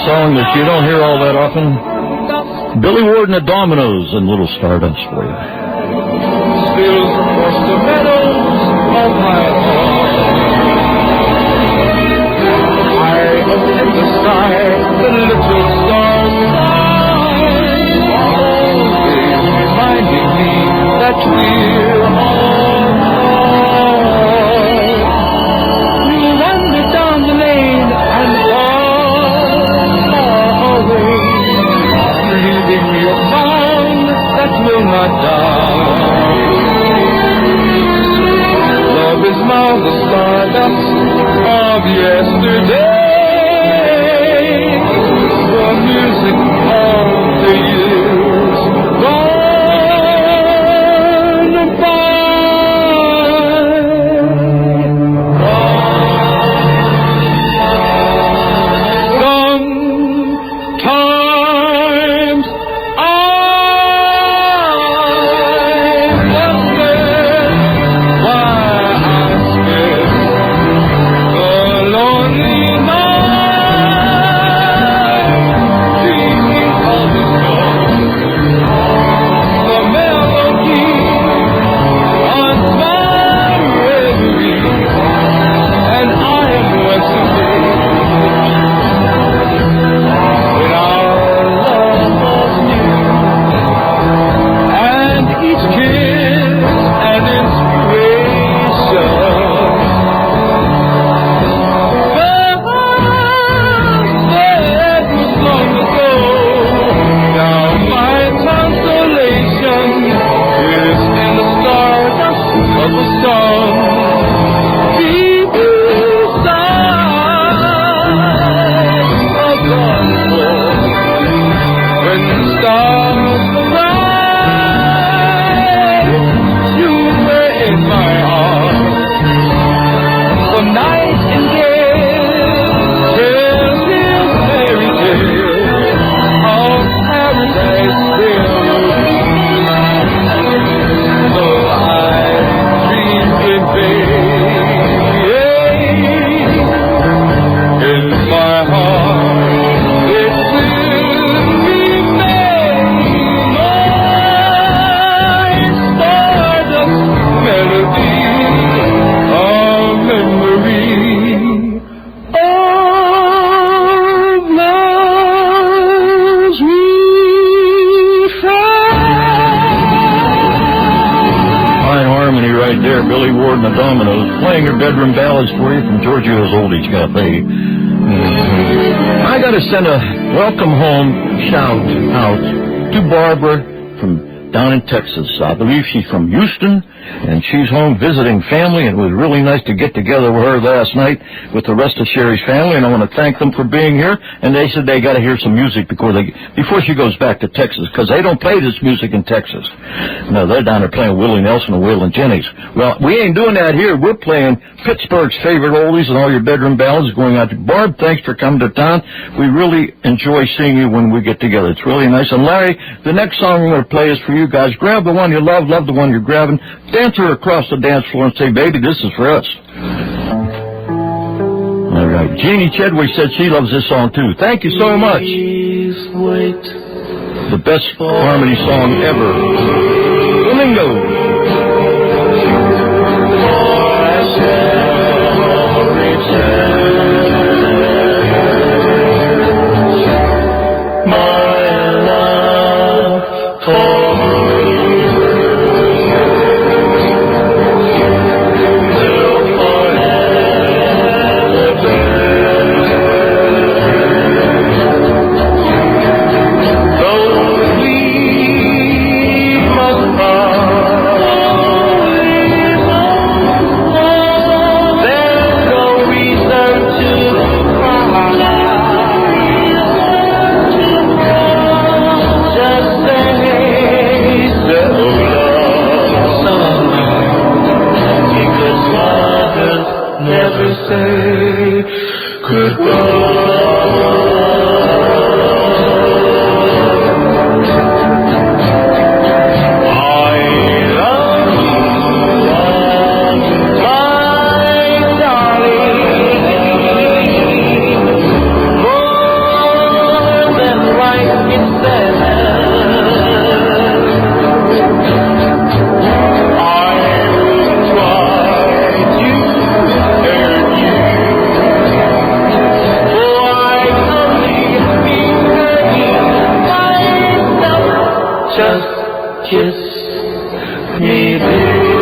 song that you don't hear all that often. Billy Ward and the Dominoes and Little Stardust for you. Still across the meadows of my heart, high up in the sky, the little stars shine, always reminding me that we're all one. You wander down the lane and far away, leaving me a sound that will not die. Love is the stardust of yesterday, the music of the years gone by. Sometimes I wonder why I spend the lonely night dreaming of the song, the melody on my reverie, and I am once away when our love was new, and each kiss an inspiration. But that was long ago. Now my consolation is in the stardust of a song deep inside a waterfall. When the stars arise, you were in my heart. The nightingale tells his fairy tale of paradise still. So I dream in vain. In my heart it will remain my stardust melody, a memory of love's Fine harmony right there. Billy Ward and the Dominoes playing your bedroom ballads for you from Georgeo'S Oldies Cafe. I got to send a welcome home shout out to Barbara from down in Texas. I believe she's from Houston, and she's home visiting family, and it was really nice to get together with her last night with the rest of Sherry's family, and I want to thank them for being here. And they said they got to hear some music before she goes back to Texas, because they don't play this music in Texas. No, they're down there playing Willie Nelson and Waylon Jennings. Well, we ain't doing that here. We're playing Pittsburgh's favorite oldies and all your bedroom ballads going out to Barb. Thanks for coming to town. We really enjoy seeing you when we get together. It's really nice. And Larry, the next song I'm going to play is for you guys. Grab the one you love the one you're grabbing. Dance her across the dance floor and say, baby, this is for us. All right. Jeannie Chedwick said she loves this song, too. Thank you so much. The best harmony song ever. Flamingo. kiss me blue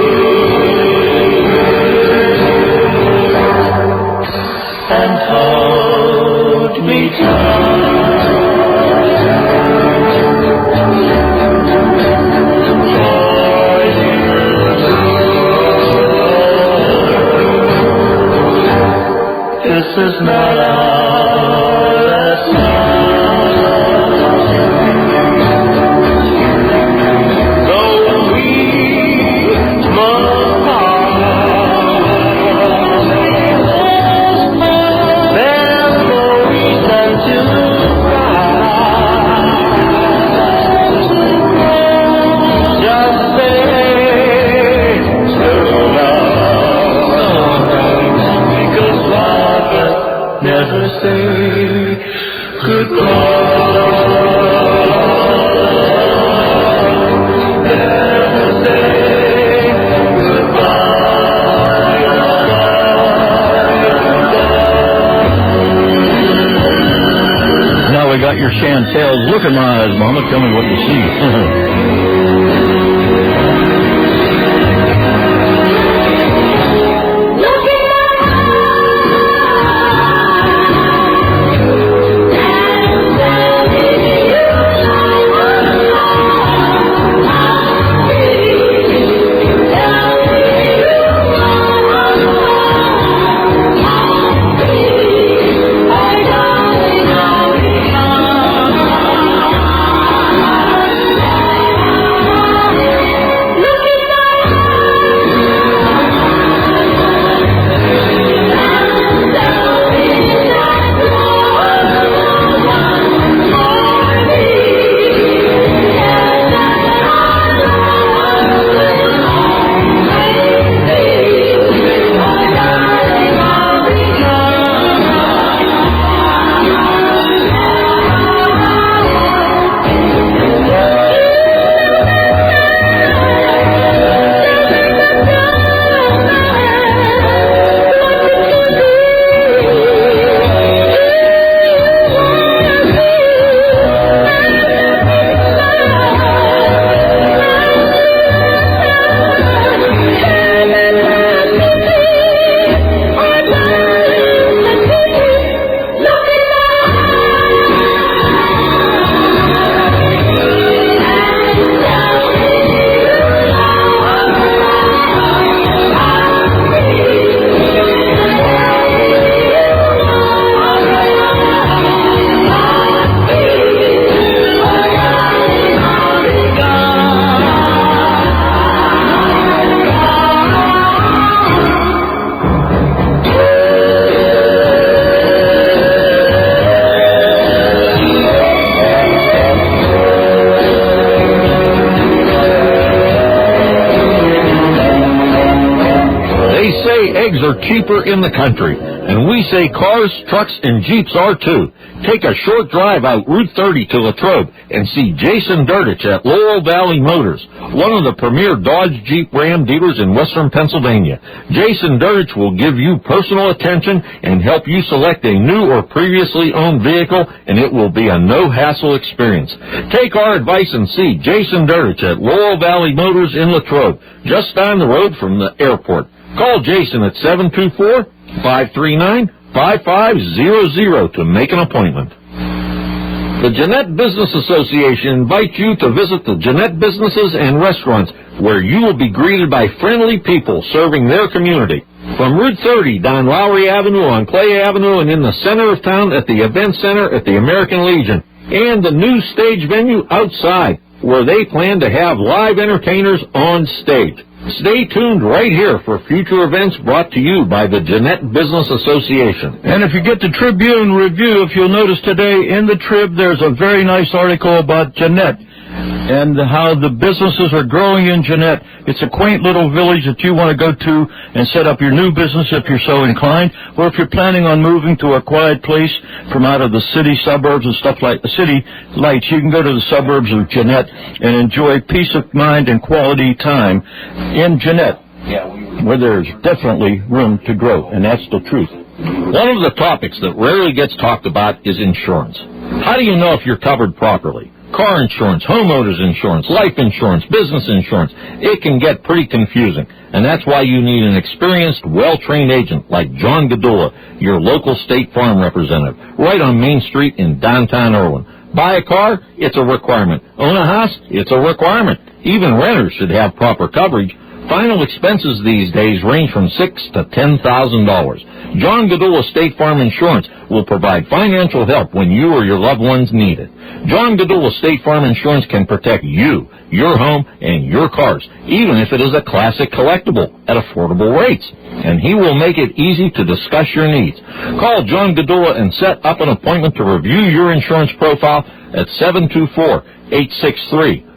and hold me tight. This is not our last night. Though we must part, there's no reason to cry. Just say so long, because lovers never say goodbye. Never say goodbye. Now we got your Chantel's. Look in my eyes, Mama. Tell me what you see. Eggs are cheaper in the country, and we say cars, trucks, and Jeeps are too. Take a short drive out Route 30 to Latrobe and see Jason Durdich at Laurel Valley Motors, one of the premier Dodge, Jeep, Ram dealers in western Pennsylvania. Jason Durdich will give you personal attention and help you select a new or previously owned vehicle, and it will be a no-hassle experience. Take our advice and see Jason Durdich at Laurel Valley Motors in Latrobe, just down the road from the airport. Call Jason at 724-539-5500 to make an appointment. The Jeanette Business Association invites you to visit the Jeanette businesses and restaurants where you will be greeted by friendly people serving their community. From Route 30 down Lowry Avenue on Clay Avenue and in the center of town at the Event Center at the American Legion, and the new stage venue outside where they plan to have live entertainers on stage. Stay tuned right here for future events brought to you by the Jeanette Business Association. And if you get the Tribune Review, if you'll notice today in the Trib, there's a very nice article about Jeanette and how the businesses are growing in Jeanette. It's a quaint little village that you want to go to and set up your new business if you're so inclined, or if you're planning on moving to a quiet place from out of the city suburbs and stuff like the city lights. You can go to the suburbs of Jeanette and enjoy peace of mind and quality time in Jeanette, where there's definitely room to grow, and that's the truth. One of the topics that rarely gets talked about is insurance. How do you know if you're covered properly? car insurance, homeowners insurance, life insurance, business insurance. It can get pretty confusing, and that's why you need an experienced, well-trained agent like John Gadula, your local State Farm representative, right on Main Street in downtown Irwin. Buy a car? It's a requirement. Own a house? It's a requirement. Even renters should have proper coverage. Final expenses these days range from $6,000 to $10,000. John Gadula State Farm Insurance will provide financial help when you or your loved ones need it. John Gadula State Farm Insurance can protect you, your home, and your cars, even if it is a classic collectible at affordable rates. And he will make it easy to discuss your needs. Call John Gadula and set up an appointment to review your insurance profile at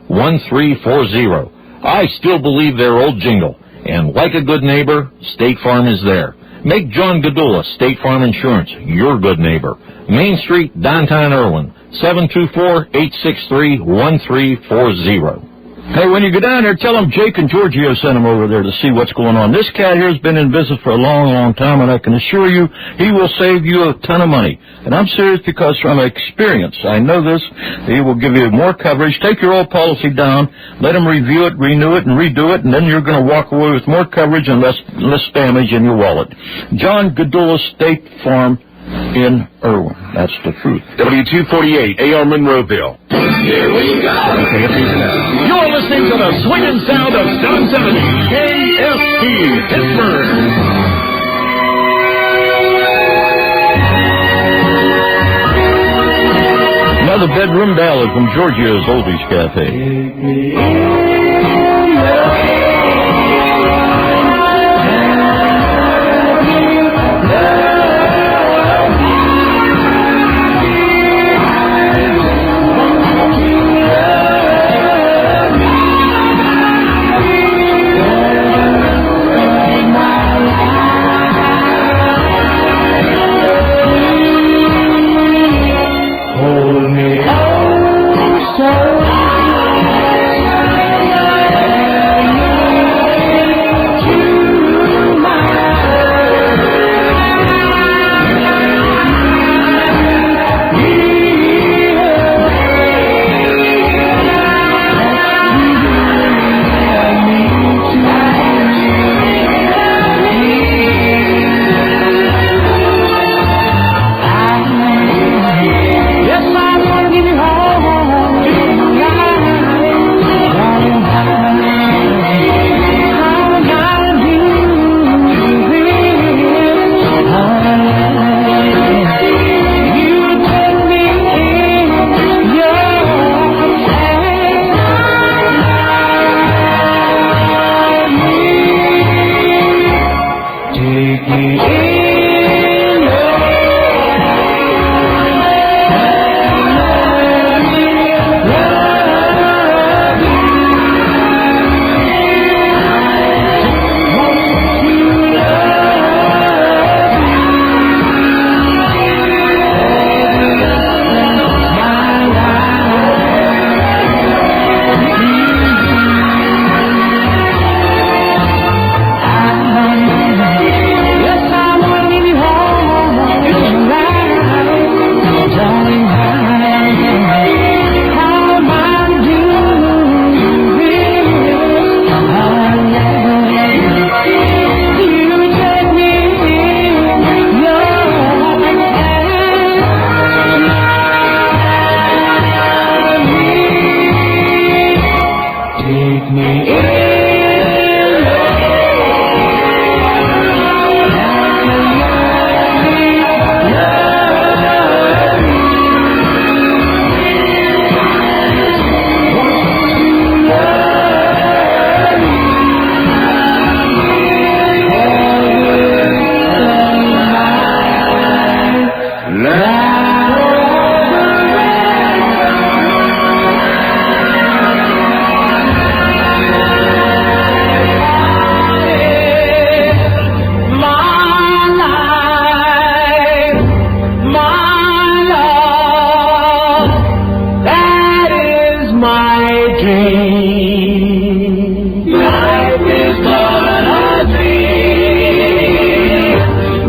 724-863-1340. I still believe their old jingle, and like a good neighbor, State Farm is there. Make John Gadula State Farm Insurance your good neighbor. Main Street, downtown Irwin, 724-863-1340. Hey, when you go down there, tell them Jake and Georgeo'S sent them over there to see what's going on. This cat here has been in business for a long, long time, and I can assure you he will save you a ton of money. And I'm serious because from experience, I know this. He will give you more coverage. Take your old policy down, let him review it, renew it, and redo it, and then you're going to walk away with more coverage and less damage in your wallet. John Gadula State Farm in Irwin. That's the truth. W248, A.R. Monroeville. Here we go. Okay, You're listening to the swinging sound of 770 KSP Pittsburgh. Another bedroom ballad from Georgeo'S Oldies Cafe.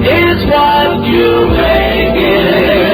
It's what you make it.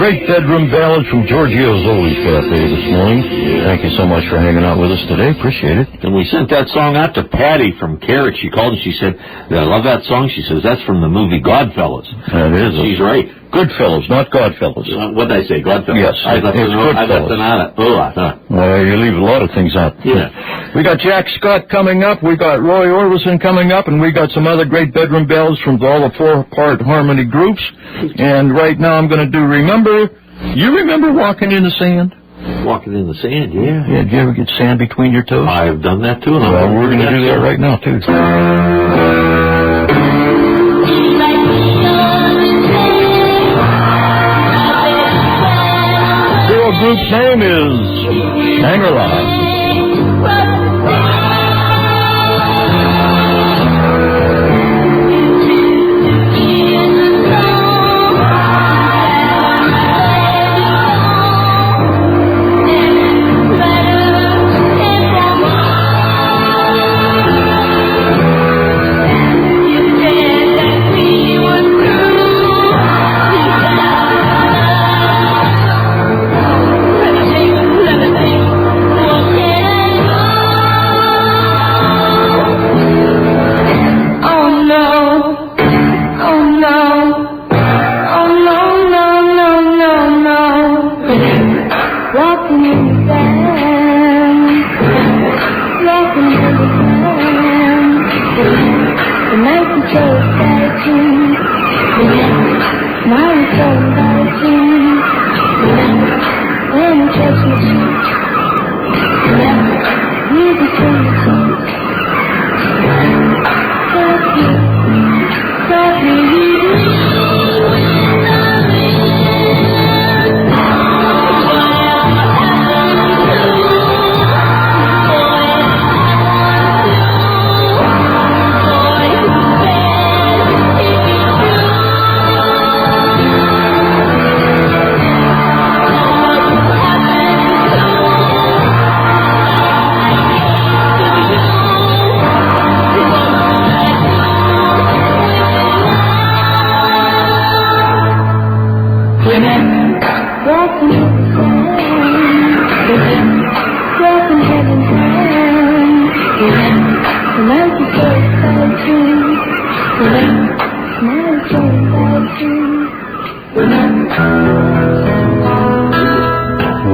great bedroom ballads from Georgeo'S Oldies Cafe this morning. Thank you so much for hanging out with us today. Appreciate it. And we sent that song out to Patty from Carrot. She called and she said, I love that song. She says, that's from the movie Godfellas. That is. She's right. Goodfellas, not Godfellas. What did I say? Godfellas? Yes, I left Goodfellas. I thought. Well, you leave a lot of things out. Yeah. We got Jack Scott coming up. We got Roy Orbison coming up, and we got some other great bedroom ballads from all the four-part harmony groups. And right now I'm going to do Remember. You remember Walking in the Sand? Walking in the sand, yeah. Yeah, did you ever get sand between your toes? I have done that too. And well, we're going to do that right now, too. The group's name is Shangri-La.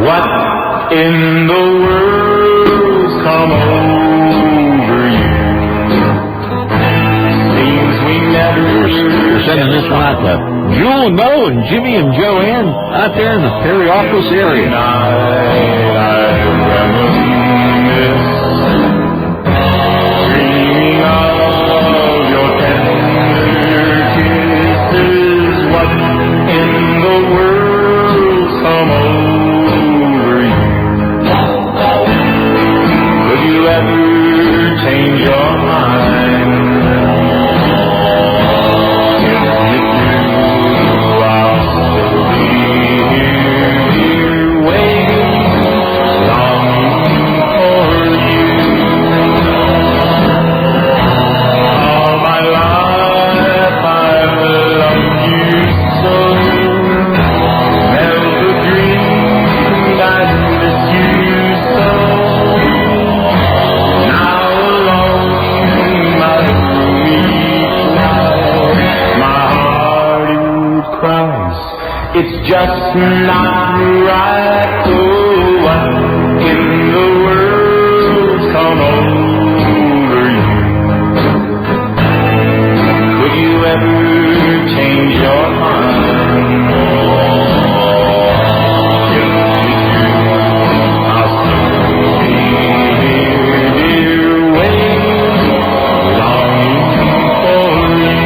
What in the world's come over you? Seems we never. We're sending this one out to Jewel and Mo and Jimmy and Joanne out there in the Periopolis area. Dreaming of your tender kisses. What in the world's come over you? Could you ever change your mind? It's just not right. Oh, what in the world's come over you? Could you ever change your mind? If you do, I'll still be here, dear, waiting, longing for you.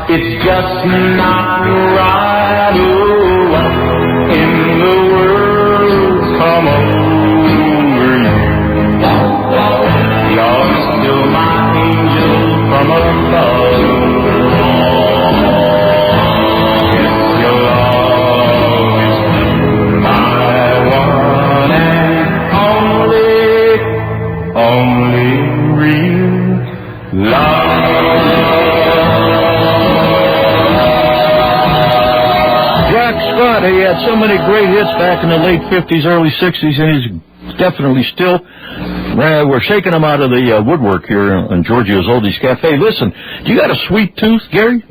It's just not right. Oh, what in the world's come over you? You're still my Jack Scott, he had so many great hits back in the late 50s, early 60s, and he's definitely still. We're shaking him out of the woodwork here in Georgeo'S Oldies Cafe. Listen, do you got a sweet tooth, Gary?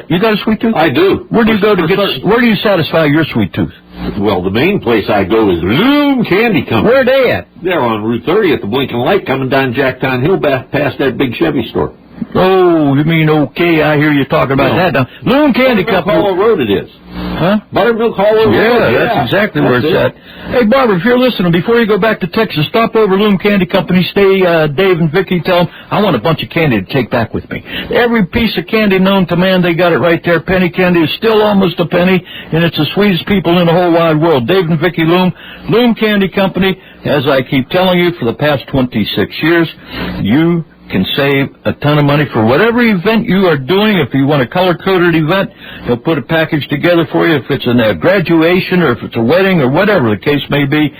You got a sweet tooth? I do. Where do you go to get? Where do you satisfy your sweet tooth? Well, the main place I go is Loom Candy Company. Where are they at? They're on Route 30 at the Blinking Light, coming down Jacktown Hill past that big Chevy store. Oh, you mean okay? I hear you talking about that now. Loom Candy Company. Hollow Road it is. Huh? Buttermilk Hollow Road. Yeah, that's exactly where it's at. Hey, Barbara, if you're listening, before you go back to Texas, stop over Loom Candy Company. Stay, Dave and Vicky, tell them, I want a bunch of candy to take back with me. Every piece of candy known to man, they got it right there. Penny candy is still almost a penny, and it's the sweetest people in the whole wide world. Dave and Vicky Loom Candy Company, as I keep telling you for the past 26 years, you can save a ton of money for whatever event you are doing. If you want a color-coded event, they'll put a package together for you. If it's a graduation or if it's a wedding or whatever the case may be,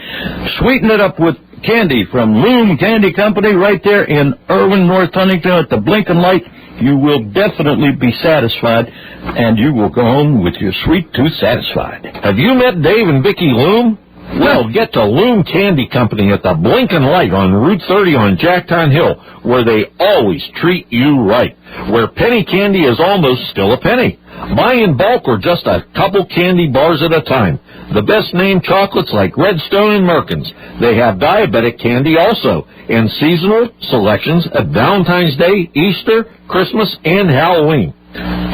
sweeten it up with candy from Loom Candy Company right there in Irwin, North Huntington at the Blinking Light. You will definitely be satisfied, and you will go home with your sweet tooth satisfied. Have you met Dave and Vicky Loom? Well, get to Loom Candy Company at the Blinking Light on Route 30 on Jacktown Hill, where they always treat you right, where penny candy is almost still a penny. Buy in bulk or just a couple candy bars at a time. The best named chocolates like Redstone and Merkins. They have diabetic candy also, and seasonal selections at Valentine's Day, Easter, Christmas, and Halloween.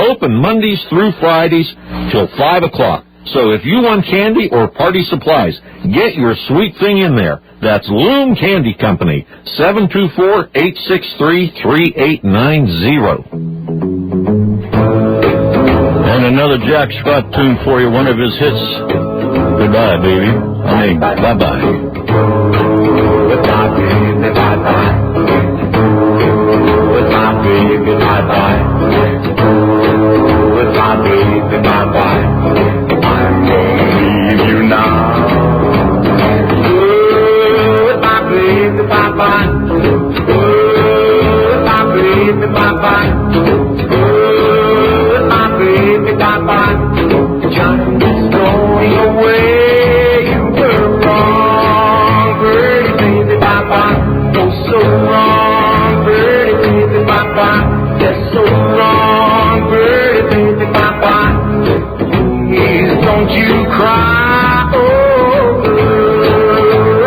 Open Mondays through Fridays till 5 o'clock. So if you want candy or party supplies, get your sweet thing in there. That's Loom Candy Company, 724-863-3890. And another Jack Scott tune for you, one of his hits. Goodbye, baby. I mean, bye-bye. Goodbye, baby, bye-bye. Goodbye, baby, bye-bye. Goodbye, baby, bye-bye. Leave you now. Goodbye, baby, bye-bye. Goodbye, baby, bye-bye. Goodbye, baby, bye-bye. Just going away. You were wrong, pretty baby, bye-bye. Oh, so wrong, pretty baby, bye-bye. That's so wrong, pretty baby, bye-bye. Don't you cry, oh,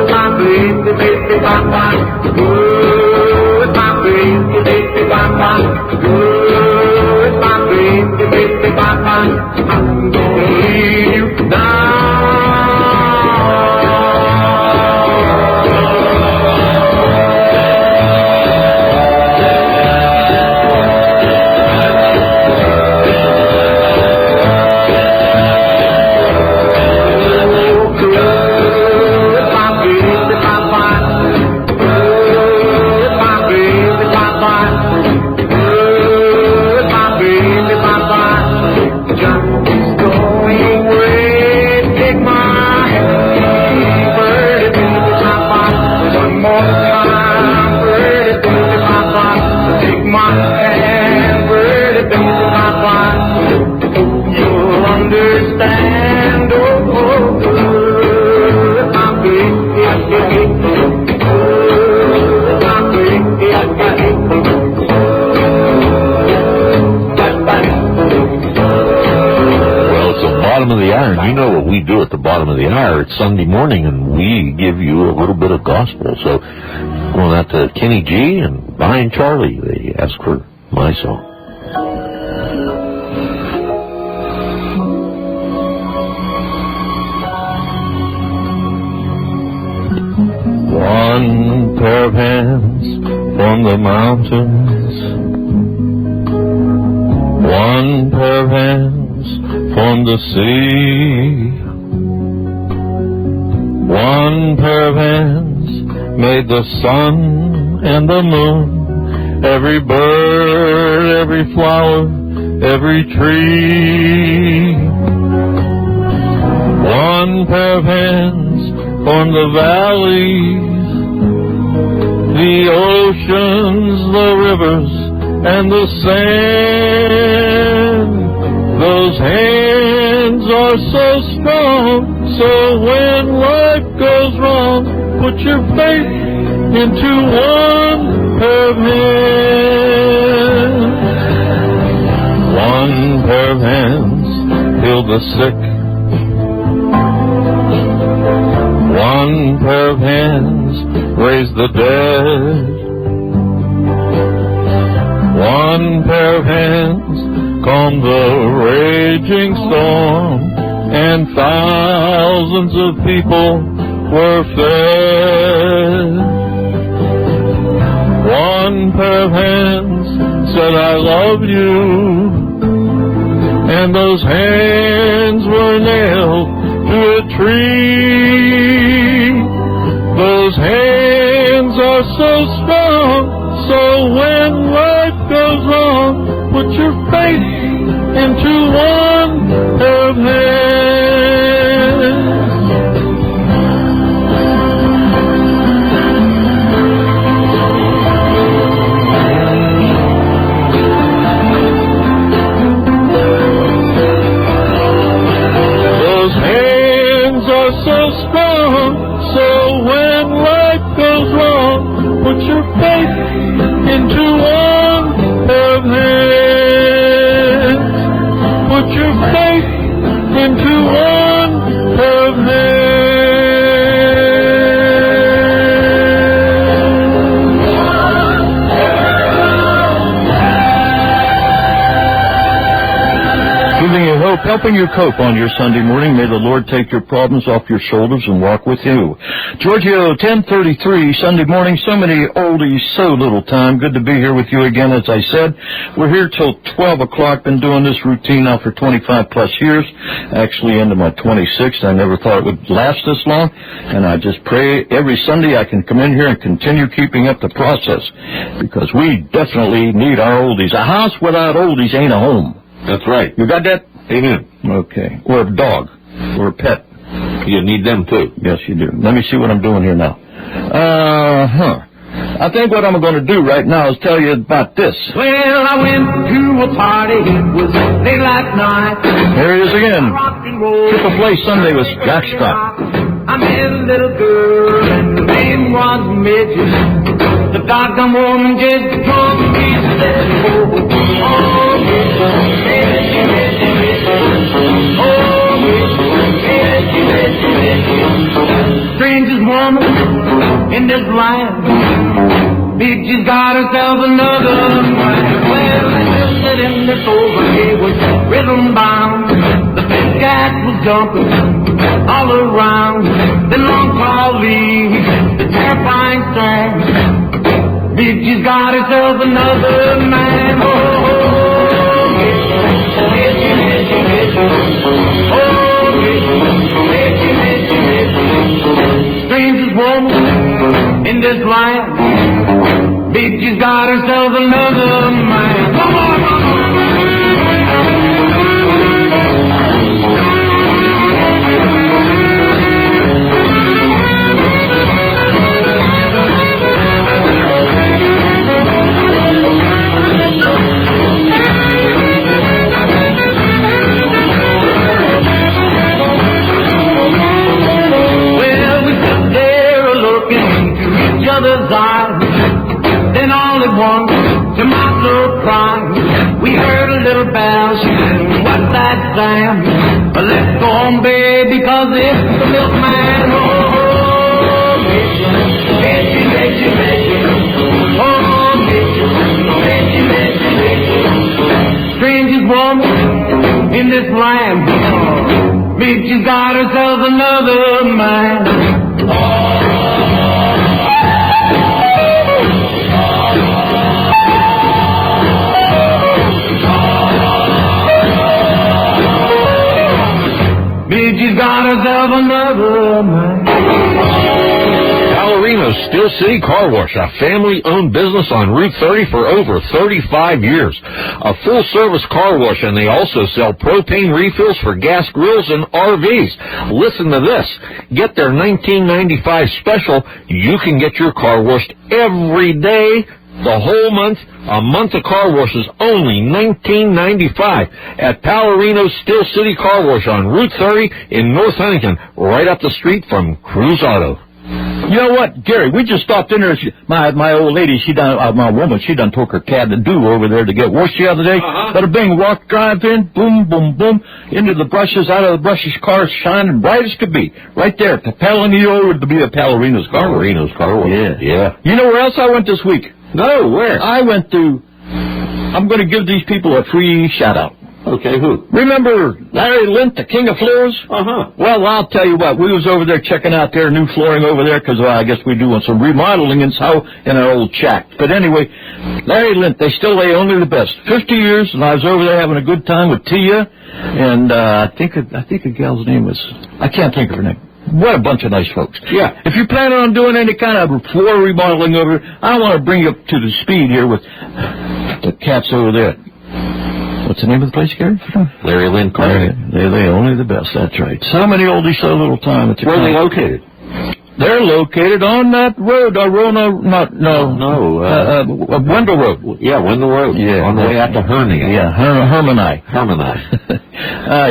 my baby, baby, bye-bye. Good, my baby, baby, bye-bye. Good, my baby, baby, bye-bye. I'm gonna leave you now. You know what we do at the bottom of the hour. It's Sunday morning, and we give you a little bit of gospel. So, going out to Kenny G and Brian Charlie, they ask for my song. One pair of hands from the mountains, one pair of hands from the sea, one pair of hands made the sun and the moon, every bird, every flower, every tree. One pair of hands formed the valleys, the oceans, the rivers, and the sand. Those hands are are so strong. So when life goes wrong, put your faith into one pair of hands. One pair of hands heal the sick. One pair of hands raise the dead. One pair of hands calm the raging storm, and thousands of people were fed. One pair of hands said, I love you, and those hands were nailed to a tree. Those hands are so strong, so when life goes wrong, put your faith into one pair of hands. Those hands are so strong, so when life goes wrong, put your faith into one pair of hands. Put your faith into one pair of hands. Giving you hope, helping you cope on your Sunday morning. May the Lord take your problems off your shoulders and walk with you. Georgio, 10:33, Sunday morning. So many oldies, so little time. Good to be here with you again, as I said. We're here till 12 o'clock. Been doing this routine now for 25-plus years. Actually into my 26th. I never thought it would last this long. And I just pray every Sunday I can come in here and continue keeping up the process. Because we definitely need our oldies. A house without oldies ain't a home. That's right. You got that? Amen. Okay. Or a dog. Or a pet. You need them, too. Yes, you do. Let me see what I'm doing here now. I think what I'm going to do right now is tell you about this. Well, I went to a party. It was late last night. There he is again. Triple Play Sunday with Jack Scott. I met a little girl, and her name was Midget. The doggone woman just told me, she said, oh, strangest woman in this land. Bitch got herself another man. Well, I just let him this over. He was rhythm bound. The big cat was jumping all around. Then long tall leaves, the terrifying sound. Bitch got herself another man. Strangest woman in this land. Bitch got herself another man. Come on, then all at once, to my surprise, we heard a little bell. She said, what's that, Sam? Let's go home, baby, because it's the milkman. Oh, Mitchell, oh, Mitchell, strangest woman in this land. Mitchell's got herself another man. She's got herself another man. Ballerina's Steel City Car Wash, a family-owned business on Route 30 for over 35 years. A full-service car wash, and they also sell propane refills for gas grills and RVs. Listen to this. Get their $19.95 special. You can get your car washed every day the whole month. A month of car washes only $19.95 at Palorino's Still City Car Wash on Route 30 in North Huntington, right up the street from Cruz Auto. You know what, Gary? We just stopped in there. My old lady, she done took her cab to do over there to get washed the other day. Bada bing, walk, drive in, boom, boom, boom, into the brushes, out of the brushes, cars shining bright as could be. Right there, to Palorino to be a Palorino's car wash. Palorino's car wash. Yeah. You know where else I went this week? No, where? I went to, I'm going to give these people a free shout-out. Okay, who? Remember Larry Lint, the king of floors? Well, I'll tell you what, we was over there checking out their new flooring over there because I guess we're doing some remodeling in our old shack. But anyway, Larry Lint, they still lay only the best. 50 years, and I was over there having a good time with Tia, and I think a gal's name was, I can't think of her name. What a bunch of nice folks. Yeah. If you're planning on doing any kind of floor remodeling over, I want to bring you up to the speed here with the cats over there. What's the name of the place, Gary? Larry Lynn Carter. They're only the best, that's right. So many oldies, so little time. Where are they located? They're located on that road, Wendell Road. Yeah, Wendell Road. Yeah. On the way out to Hernia. Yeah, Hermanni.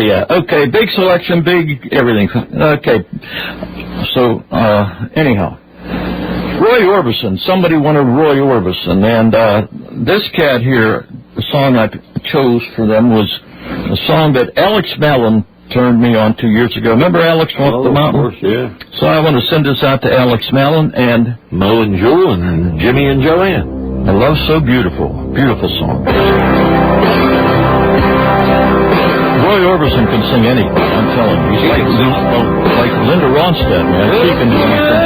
Yeah. Okay, big selection, big everything. Okay. So, anyhow. Roy Orbison. Somebody wanted Roy Orbison. And this cat here, the song I chose for them was a song that Alex Mallon turned me on 2 years ago. Remember Alex from up the mountain? Of course, yeah. So I want to send this out to Alex Mallon and Mo and Jewel and Jimmy and Joanne. A Love So Beautiful. Beautiful song. Roy Orbison can sing anything, I'm telling you. He's like Linda Ronstadt, man. She can do anything.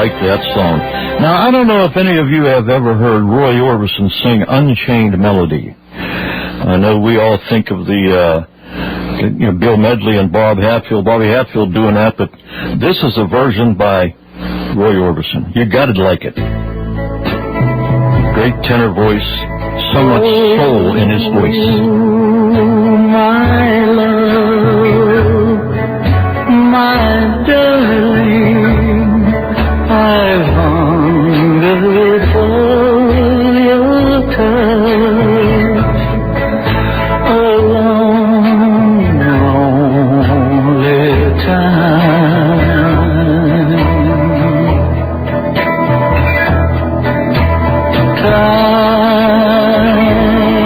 like that song. Now, I don't know if any of you have ever heard Roy Orbison sing Unchained Melody. I know we all think of the Bill Medley and Bobby Hatfield doing that, but this is a version by Roy Orbison. You gotta like it. Great tenor voice, so much soul in his voice. My love, my darling, I hunger for your touch, a long, lonely time.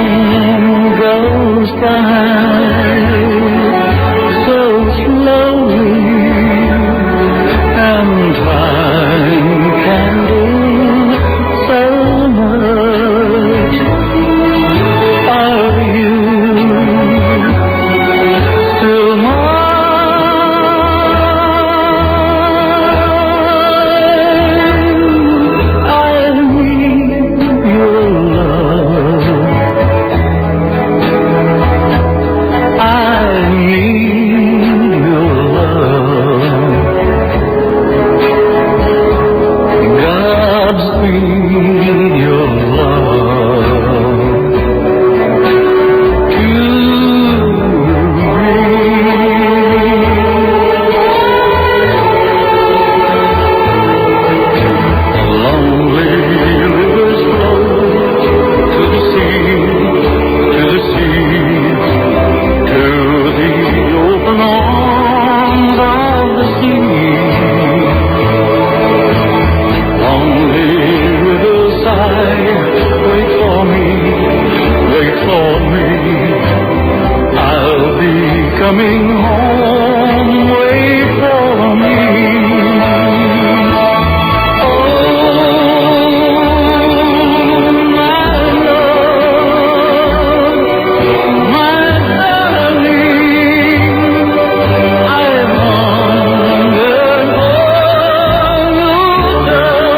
Time goes by so slowly, and time can do so much. Are you still mine? I need your love. I need your love. Godspeed your love to me. Lonely rivers flow to the sea, to the sea, to the open arms of the sea. Lonely rivers sigh, wait for me, wait for me. I'll be coming home, wait for me. Oh, my love, my darling, I've hungered for your touch,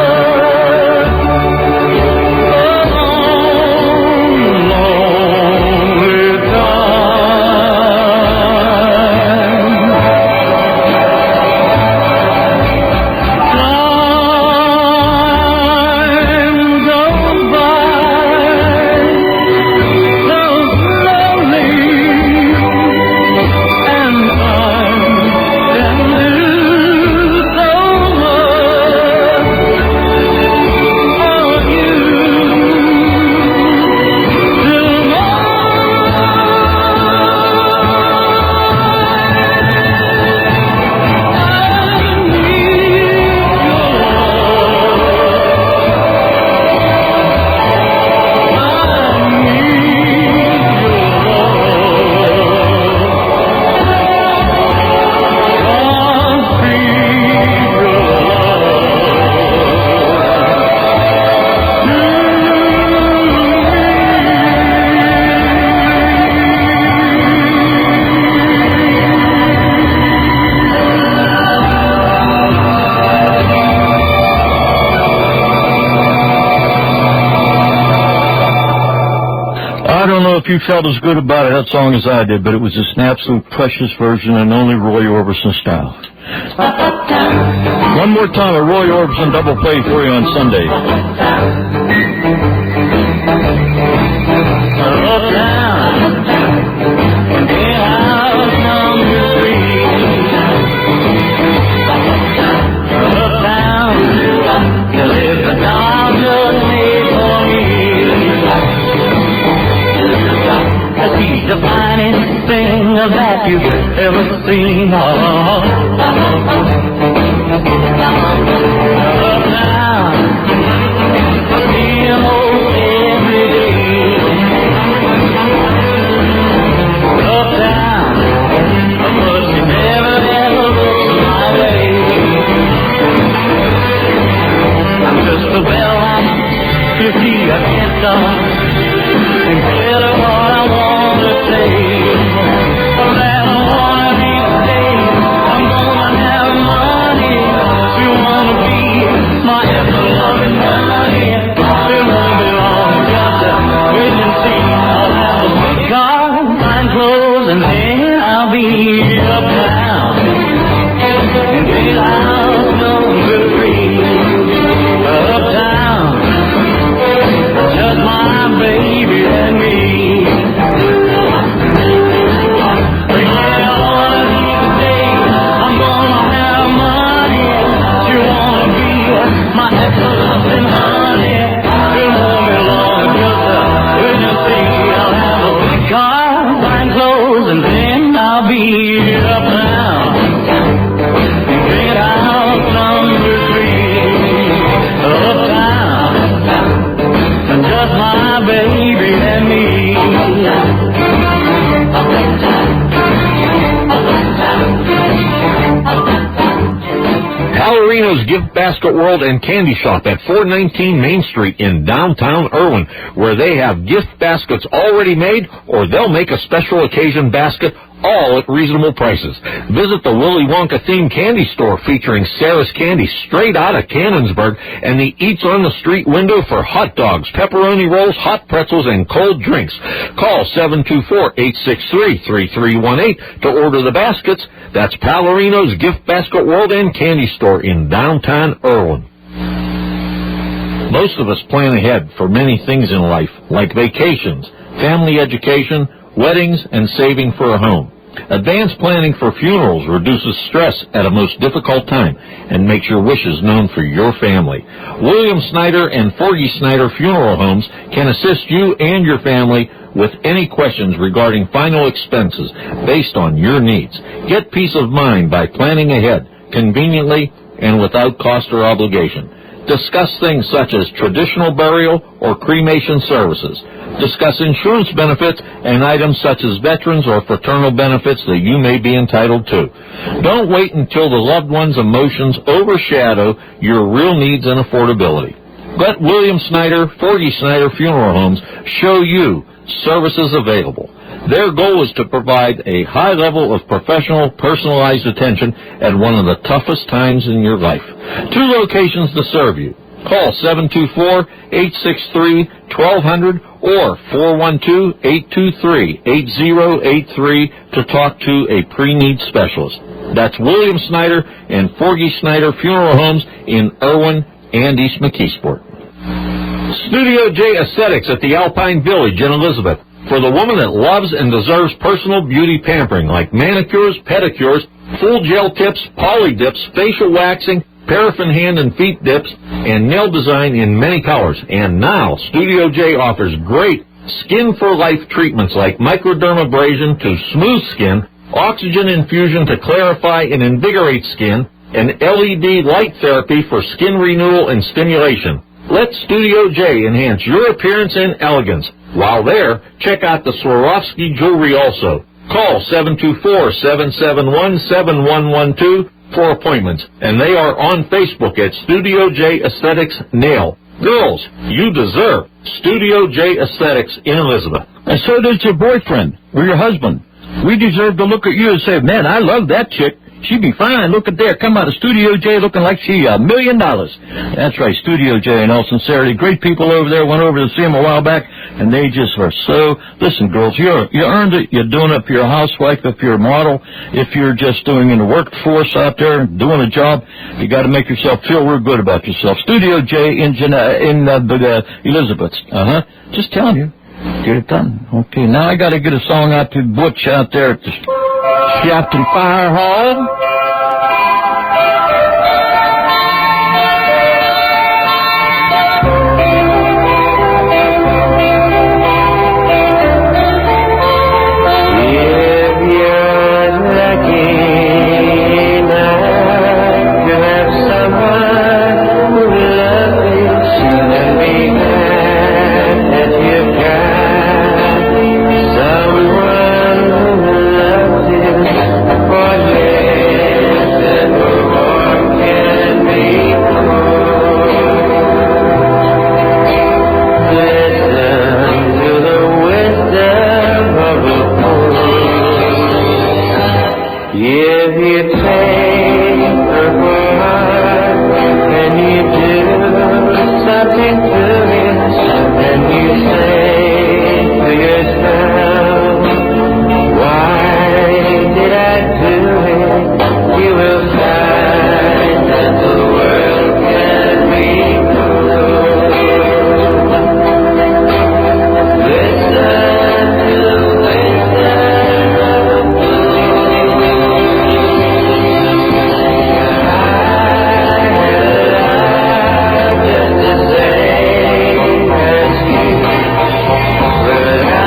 a long, lonely time goes by so slowly, and time can do so much. Are you still I don't know if you felt as good about that song as I did, but it was just an absolute precious version and only Roy Orbison style. One more time, a Roy Orbison double play for you on Sunday. The finest thing that you've ever seen. I'm just a bell, I'm 50, I can't stop and tell her what I want to say. That one of these days I'm gonna have money. You wanna be Palorino's Gift Basket World and Candy Shop at 419 Main Street in downtown Irwin, where they have gift baskets already made, or they'll make a special occasion basket, all at reasonable prices. Visit the Willy Wonka themed candy store featuring Sarah's candy straight out of Cannonsburg, and the Eats on the Street window for hot dogs, pepperoni rolls, hot pretzels, and cold drinks. Call 724-863-3318 to order the baskets. That's Palorino's Gift Basket World and Candy Store in downtown Irwin. Most of us plan ahead for many things in life, like vacations, family education, weddings, and saving for a home. Advanced planning for funerals reduces stress at a most difficult time and makes your wishes known for your family. William Snyder and Forgy Snyder Funeral Homes can assist you and your family with any questions regarding final expenses based on your needs. Get peace of mind by planning ahead, conveniently and without cost or obligation. Discuss things such as traditional burial or cremation services. Discuss insurance benefits and items such as veterans or fraternal benefits that you may be entitled to. Don't wait until the loved one's emotions overshadow your real needs and affordability. Let William Snyder, Forgy Snyder Funeral Homes show you services available. Their goal is to provide a high level of professional, personalized attention at one of the toughest times in your life. 2 locations to serve you. Call 724-863-1200 or 412-823-8083 to talk to a pre-need specialist. That's William Snyder and Forgy Snyder Funeral Homes in Irwin and East McKeesport. Studio J Aesthetics at the Alpine Village in Elizabeth. For the woman that loves and deserves personal beauty pampering like manicures, pedicures, full gel tips, poly dips, facial waxing, paraffin hand and feet dips, and nail design in many colors. And now, Studio J offers great Skin for Life treatments like microdermabrasion to smooth skin, oxygen infusion to clarify and invigorate skin, and LED light therapy for skin renewal and stimulation. Let Studio J enhance your appearance and elegance. While there, check out the Swarovski jewelry also. Call 724-771-7112 for appointments, and they are on Facebook at Studio J Aesthetics Nail. Girls, you deserve Studio J Aesthetics in Elizabeth. And so does your boyfriend or your husband. We deserve to look at you and say, man, I love that chick. She'd be fine. Look at there. Come out of Studio J looking like she $1 million. That's right, Studio J in all sincerity. Great people over there. Went over to see them a while back, and they just are so... Listen, girls, you earned it. You're doing it if you're a housewife, if you're a model, if you're just doing in the workforce out there, doing a job, you got to make yourself feel real good about yourself. Studio J in Elizabeth. Just telling you. Get it done. Okay, now I got to get a song out to Butch out there at the Shafton Fire Hall. If you're lucky enough to have someone who loves you, shouldn't be mad that you've got someone who loves you for less than more can be Listen to the wisdom of the fool. If you take her heart and you do something to it, then you say to yourself, why did I do it? You will find that the world can be cruel. Listen to the wisdom of the just the same as you, but I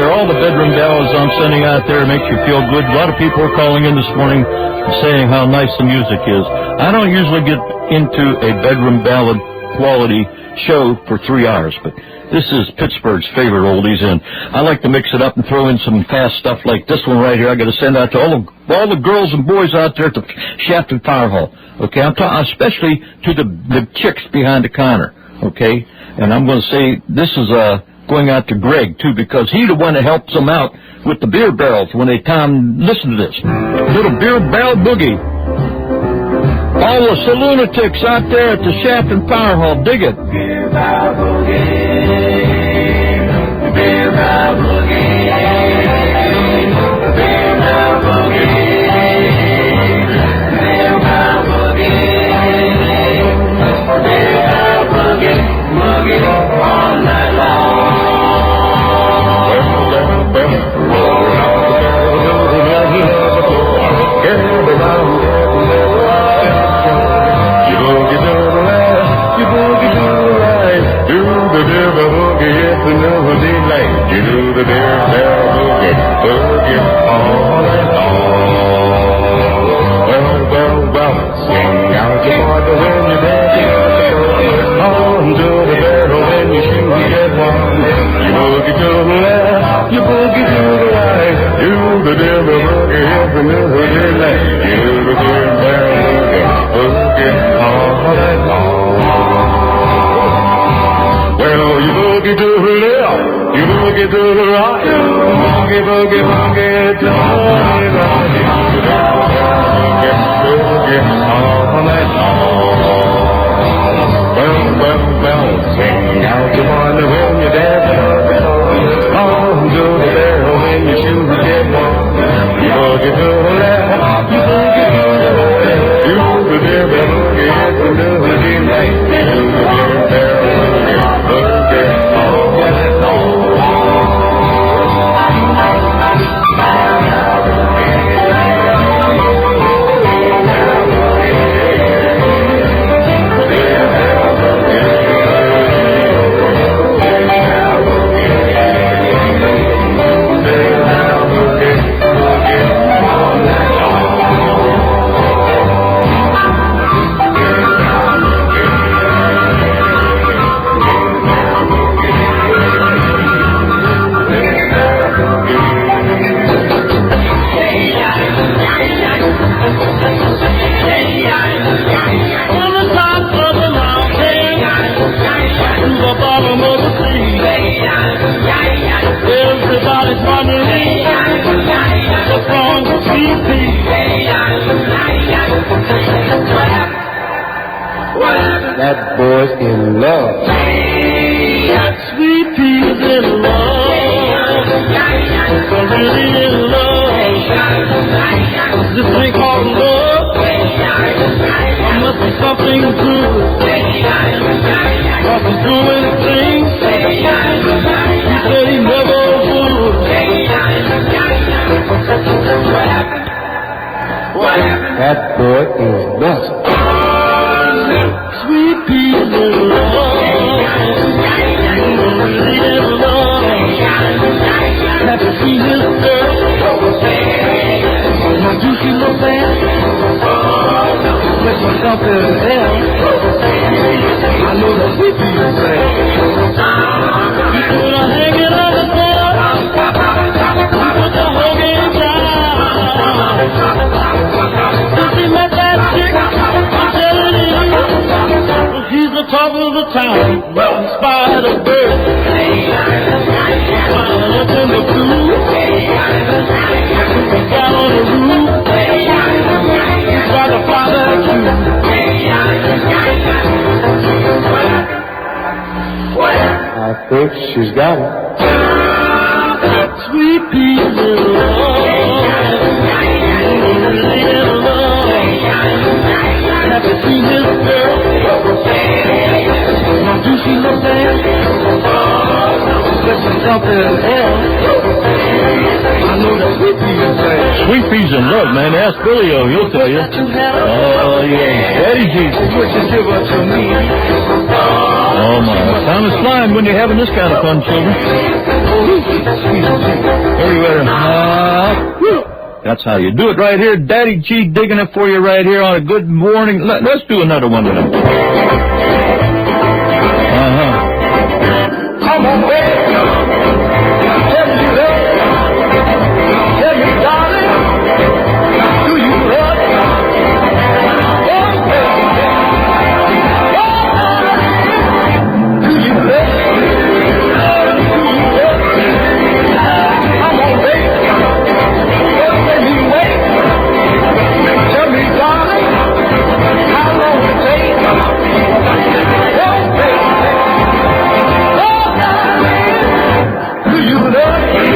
there. All the bedroom ballads I'm sending out there makes you feel good. A lot of people are calling in this morning saying how nice the music is. I don't usually get into a bedroom ballad quality show for 3 hours, but this is Pittsburgh's favorite oldies, and I like to mix it up and throw in some fast stuff like this one right here. I got to send out to all the girls and boys out there at the Shafton Fire Hall. Okay, I'm talking especially to the chicks behind the counter. Okay, and I'm going to say this is going out to Greg too, because he's the one that helps them out with the beer barrels when they come. Listen to this little beer barrel boogie. All the lunatics out there at the Shafton Fire Hall, dig it. Beer barrel boogie, beer barrel boogie, beer barrel boogie, beer barrel boogie, beer barrel boogie, boogie all night long. You do the beer barrel boogie, boogie all night long. Well, sing out your partner when you're dancing. On to the barrel when you shoot get one. You boogie to the left, you boogie to the right. Do the beer barrel boogie every new night. You do the beer barrel boogie, boogie all night long. Well, you boogie to the left. You boogie to the right, boogie, boogie, boogie to the right, boogie all night long. Well, sing out your partner when you're dancing on to the barrel when you shoot and get one. You boogie to the left, you boogie to the right, you the beer boogie, it's a new night. You the beer boogie, boogie all night long. That boy's in love. Sweet peas in love. Really in love. This thing called love. There must be something good. Cause he's doing things he said he never would. That boy is nuts. Sweet peas in love, really in love. Have you seen this girl? Now do she look bad? Let myself in hell. I know that sweet peas is bad. You put a hanging on the door. You put the hanging down. Did she met that chick? I'm telling you. He's the talk of the town, in spite of birds. While up in the blue, down on the roof, try to fly that too. I think she's got it. Sweet peas in love, really in love. Have you seen this girl? Now do she look bad? Let yourself in hell. I know that Sweet Peas is bad. Sweet Peas in love, man. Ask Billy O, he'll tell you. Oh, yeah. Eddie Jesus. What you give up to me? Oh, my. Time is flying when you're having this kind of fun, children. That's how you do it right here. Daddy G digging it for you right here on a good morning. Let's do another one tonight. Come on, baby. Tell me you love me. Tell me, darling, do you love me? Oh, baby. Do you love me? Come on, baby. Don't let me wait. Tell me, darling, how long will it take? Oh, baby. Do you love me?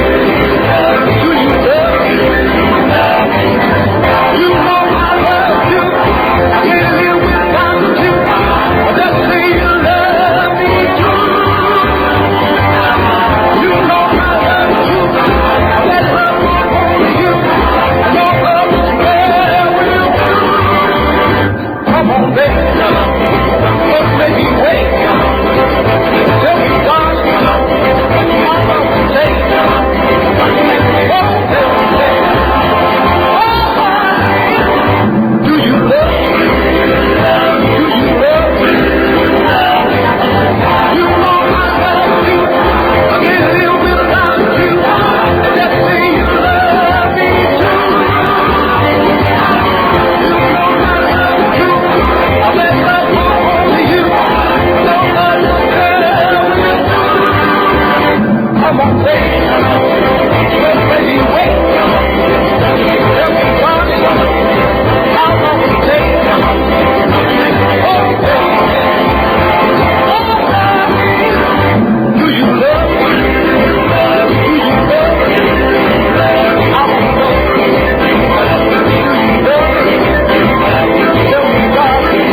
Do you love me? You know I love you. I can't live without you. Just say you love me too. You know I love you. That love is for you. Your love is where we'll do. Come on, baby. Don't make me wait. Tell me, darling, how long will it take? Do you love me? Do you love me? You know I love you. I can't live without you. Just say you love me too. You know I love you. I let love fall over you. Don't understand what you do. Come on, baby. Don't make me wait. Tell me, darling, how long will it take? Oh, baby. Do you love me? Do you love me? I want to know. Do you love me? Tell me, darling.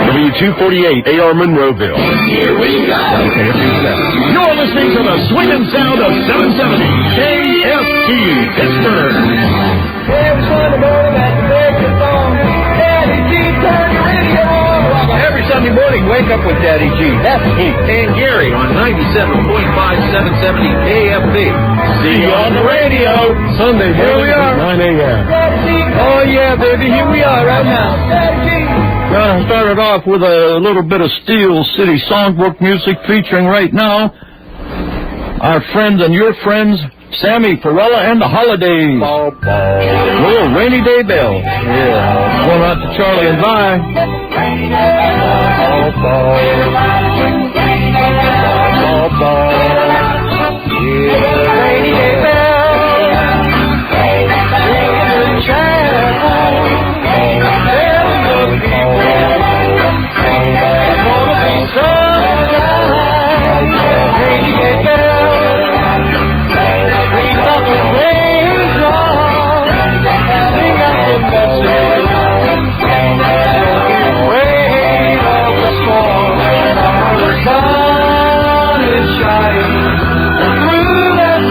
W248 AR Monroeville. Here we go. You're listening to the swinging sound of 770 KFT Pittsburgh. Every Sunday morning at the break of dawn, Daddy G turn your radio on. Every Sunday morning, wake up with Daddy G. That's me. And Gary on 97.5 770 KFT. See you on the radio. Sunday, here we are. 9 a.m. Daddy G, Oh, yeah, baby, here we are right now. Daddy G. Started off with a little bit of Steel City songbook music featuring right now our friends and your friends, Sammy Perella and the Holidays. Little Rainy Day Bell. Yeah. Going out to Charlie and Vi. Rainy day bell, ringing the chapel. Tell the people it's gonna be sunshine. Rainy day bell, ring up the raindrops, sing out the message. Wait of the storm, the sun is shining through that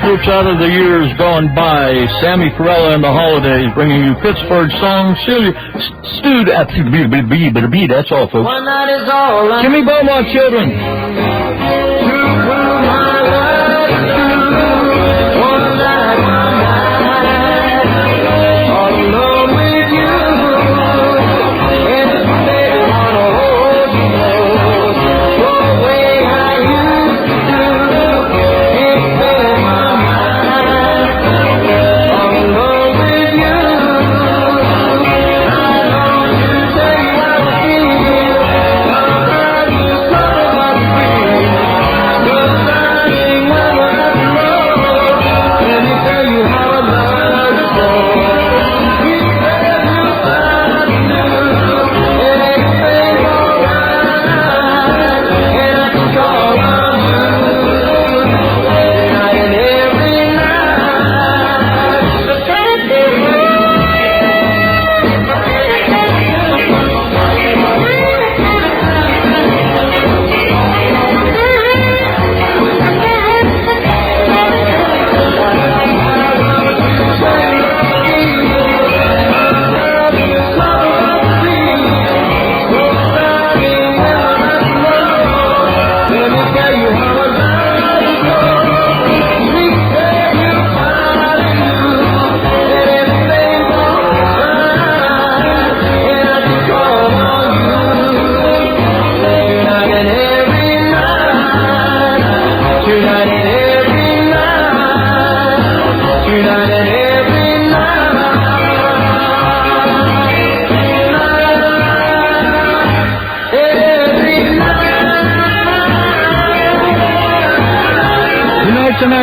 groups out of the years gone by. Sammy Farrella and the Holidays bringing you Pittsburgh songs. Stewed at the that's all, folks. One night is all I Jimmy Beaumont, children.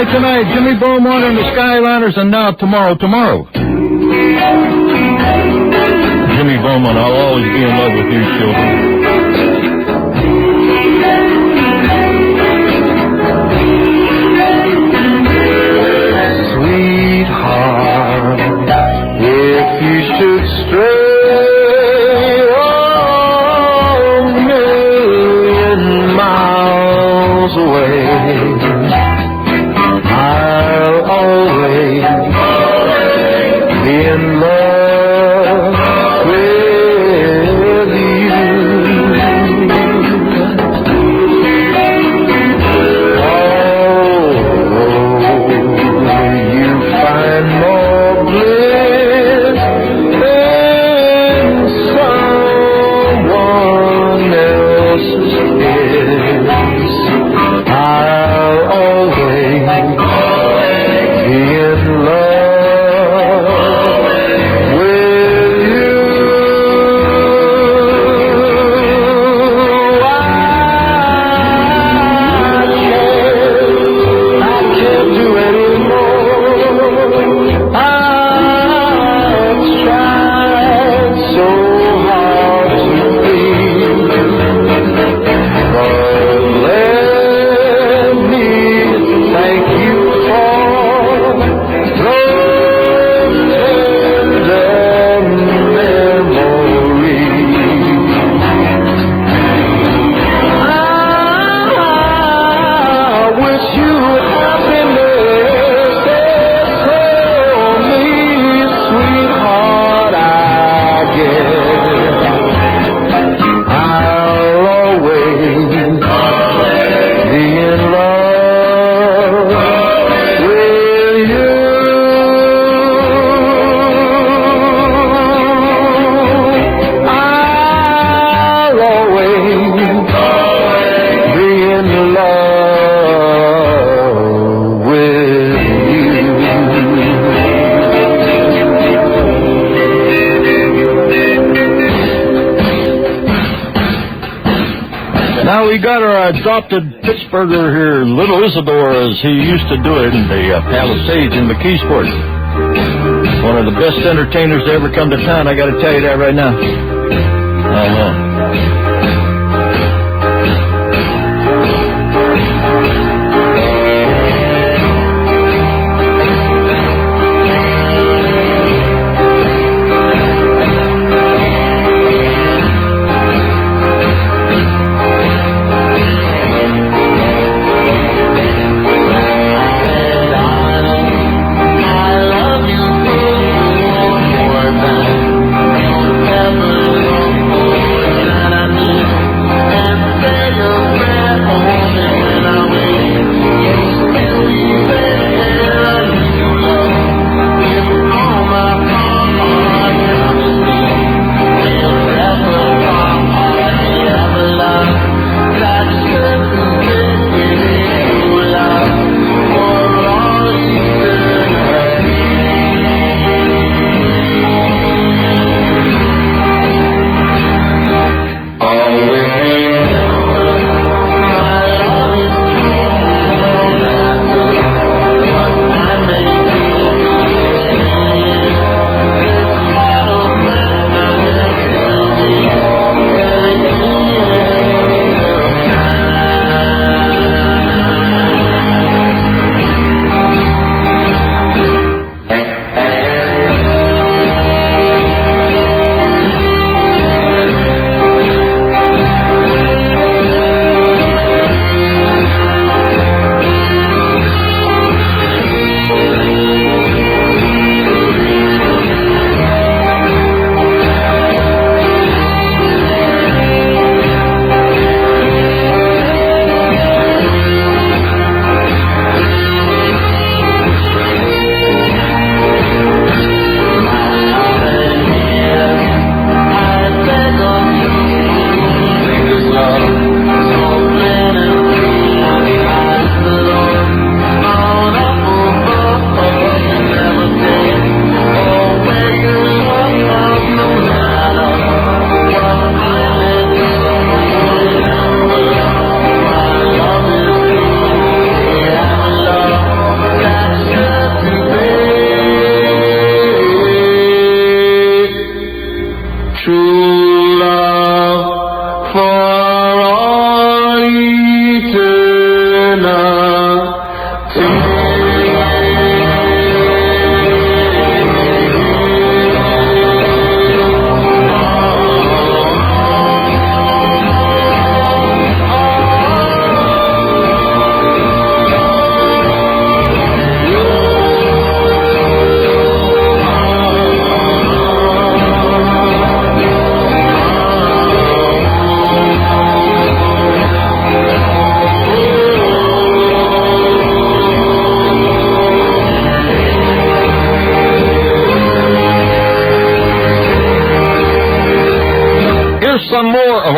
Tonight, Jimmy Beaumont and the Skyliners, and now tomorrow. Jimmy Beaumont, I'll always be in love with you, children. Sweetheart, if you should stray a million miles away, I'll always be in love with you. You find more bliss in someone else's kiss. I'll always be in love with you. I can't do anymore. I've tried so hard to be, but let me thank you for those tender memories. I wish you happiness. Tell me, sweetheart, I guess I'll always be in love with you. I'll always be in love with you. Now we got our adopted Pittsburgher here, Little Isidore, as he used to do it in the Palisades in McKeesport. One of the best entertainers to ever come to town, I got to tell you that right now.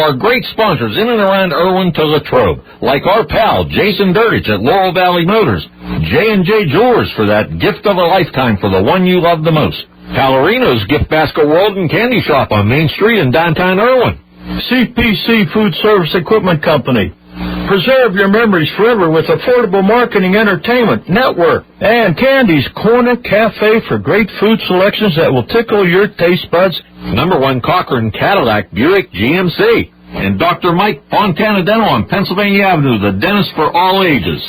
our great sponsors in and around Irwin to Latrobe, like our pal Jason Dirtich at Laurel Valley Motors, J&J Jewelers for that gift of a lifetime for the one you love the most, Palorino's Gift Basket World and Candy Shop on Main Street in downtown Irwin, CPC Food Service Equipment Company. Preserve your memories forever with affordable marketing entertainment network. And Candy's Corner Cafe for great food selections that will tickle your taste buds. Number 1 Cochran Cadillac Buick GMC. And Dr. Mike Fontana Dental on Pennsylvania Avenue, the dentist for all ages.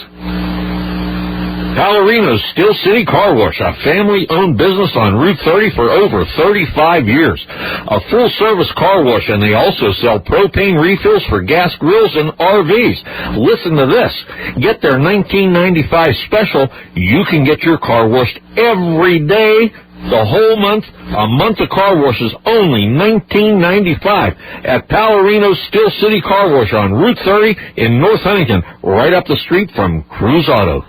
Palorino's Steel City Car Wash, a family-owned business on Route 30 for over 35 years. A full-service car wash, and they also sell propane refills for gas grills and RVs. Listen to this. Get their $19.95 special. You can get your car washed every day, the whole month. A month of car washes only $19.95 at Palorino's Steel City Car Wash on Route 30 in North Huntington, right up the street from Cruise Auto.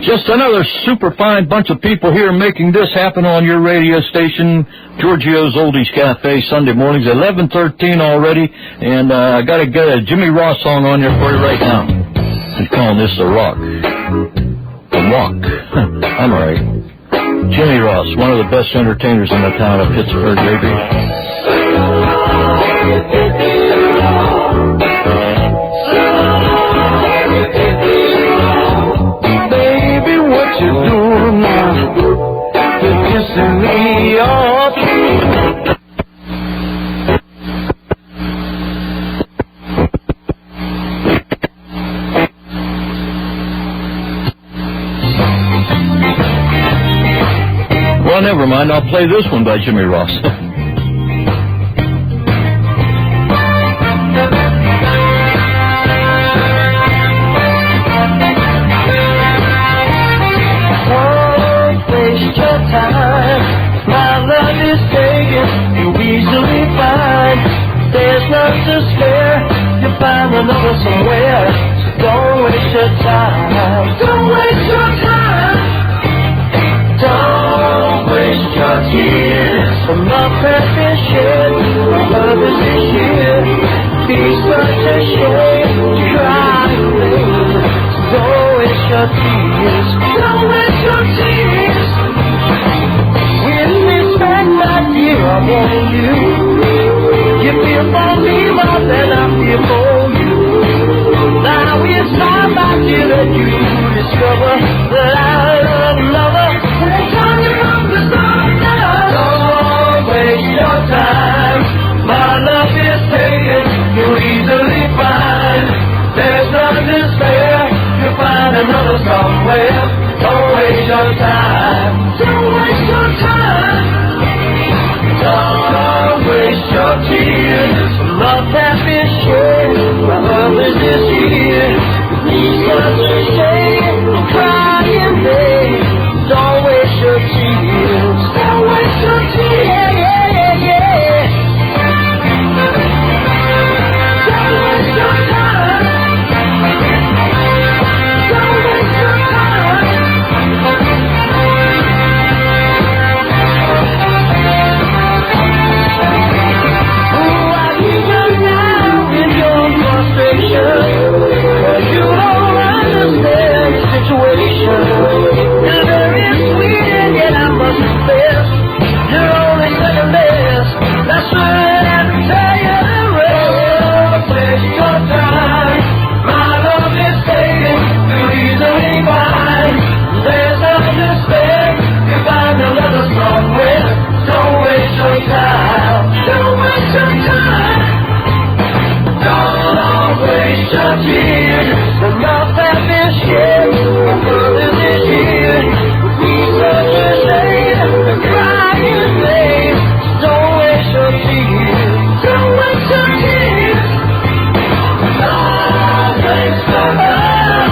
Just another super fine bunch of people here making this happen on your radio station, Georgeo'S Oldies Cafe, Sunday mornings, 11:13 already, and I got to get a Jimmy Ross song on there for you right now. He's calling this The Rock. The Rock. I'm all right. Jimmy Ross, one of the best entertainers in the town of Pittsburgh, baby. What you doing now? You're kissing me off. Well, never mind. I'll play this one by Jimmy Ross. Another somewhere, so don't waste your time. Don't waste your time. Don't waste your tears. From my precious shed, love is this year. Be such a shame to cry away. So don't waste your tears. Don't waste your tears. With respect, my dear, I want you. You feel for me more than I feel for you. Now it's time, my dear, that you discover that I love a lover. It's time to come to start now. Don't waste your time. My love is taken. You'll easily find. There's nothing to spare. You'll find another somewhere. Don't waste your time. Don't waste your time. Don't waste your tears. Love that been shared. My love is this year. Please such a shame. Crying day. Don't waste your tears. Don't waste your tears. Yeah. Don't waste your time. Don't waste your time. You don't understand the situation. You're very sweet and yet I must confess you're only second best. That's what I have to tell you the rest. Waste your time. My love is taken. You'll easily find. There's nothing to spare. You find another somewhere. Don't waste your time. Don't waste your time. Don't waste your tears. The love that been shared. My love is this year. Be such a shame. The crying babe. Don't waste your tears. Don't waste your tears. Don't waste your time.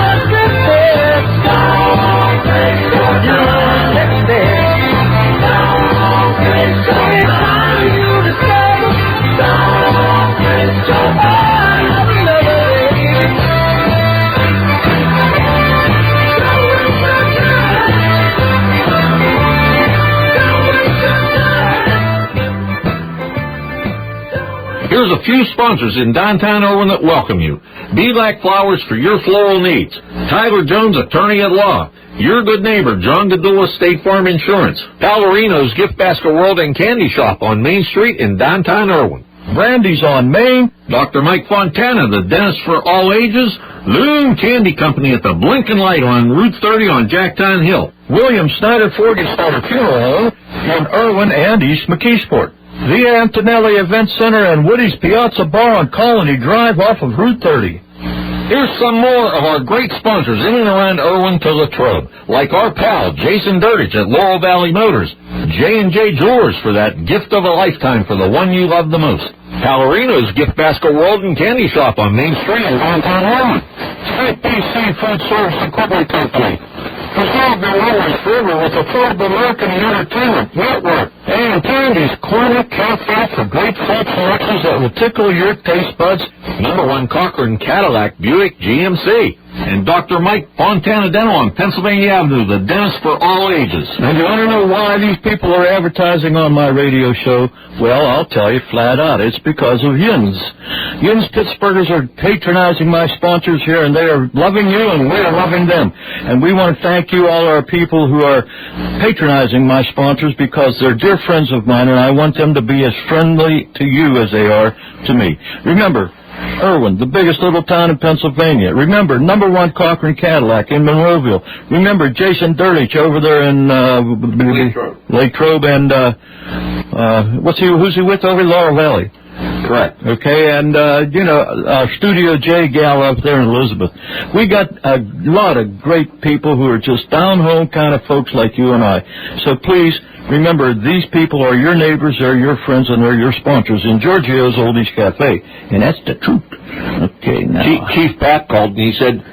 Don't waste your time. Don't waste your time. You to say. Don't waste your time. Here's a few sponsors in downtown Irwin that welcome you. Be Like Flowers for your floral needs. Tyler Jones, attorney at law. Your good neighbor, John Gadula, State Farm Insurance. Palorino's Gift Basket World and Candy Shop on Main Street in downtown Irwin. Brandy's on Main. Dr. Mike Fontana, the dentist for all ages. Loon Candy Company at the Blinking Light on Route 30 on Jacktown Hill. William Snyder Ford Snyder Funeral Home in Irwin and East McKeesport. The Antonelli Event Center and Woody's Piazza Bar on Colony Drive off of Route 30. Here's some more of our great sponsors in and around Irwin to Latrobe, like our pal Jason Durtich at Laurel Valley Motors, J&J Jewelers for that gift of a lifetime for the one you love the most, Palorino's Gift Basket World and Candy Shop on Main Street in downtown Irwin, CPC Food Service Equipment Company, preserve your memories forever with affordable American Entertainment Network, and Candy's Corner Cafe for great food selections that will tickle your taste buds. Number 1 Cochran Cadillac Buick GMC. And Dr. Mike Fontana Dental on Pennsylvania Avenue, the dentist for all ages. And you want to know why these people are advertising on my radio show? Well, I'll tell you flat out. It's because of Yins. Yins Pittsburghers are patronizing my sponsors here, and they are loving you, and we're loving them. And we want to thank you, all our people who are patronizing my sponsors, because they're dear friends of mine, and I want them to be as friendly to you as they are to me. Remember, Irwin, the biggest little town in Pennsylvania. Remember, number 1 Cochran Cadillac in Monroeville. Remember, Jason Durtich over there in Latrobe, and who's he with over Laurel Valley? Correct. Okay, and, Studio J gal up there in Elizabeth. We got a lot of great people who are just down-home kind of folks like you and I. So please, remember, these people are your neighbors, they're your friends, and they're your sponsors in Georgeo'S Oldies Cafe. And that's the truth. Okay, now. Chief Pat called and he said,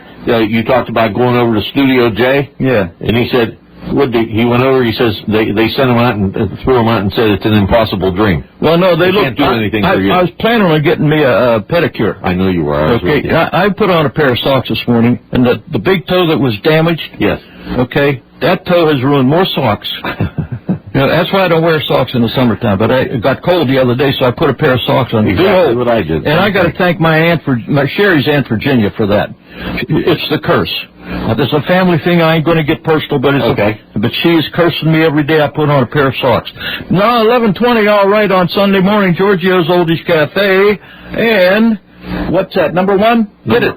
you talked about going over to Studio J? Yeah. And he said, he went over, he says, they sent him out and threw him out and said it's an impossible dream. Well, no, they can't do anything for you. I was planning on getting me a pedicure. I know you were. Okay, I put on a pair of socks this morning, and the big toe that was damaged, yes. Okay, that toe has ruined more socks. That's why I don't wear socks in the summertime, but it got cold the other day, so I put a pair of socks on. Exactly what I did. And I got to thank my Sherry's Aunt Virginia for that. It's the curse. This is a family thing. I ain't going to get personal, but it's okay. But she's cursing me every day I put on a pair of socks. Now, 11:20, all right, on Sunday morning, Georgeo'S Oldies Cafe, and what's that, number 1? Get it.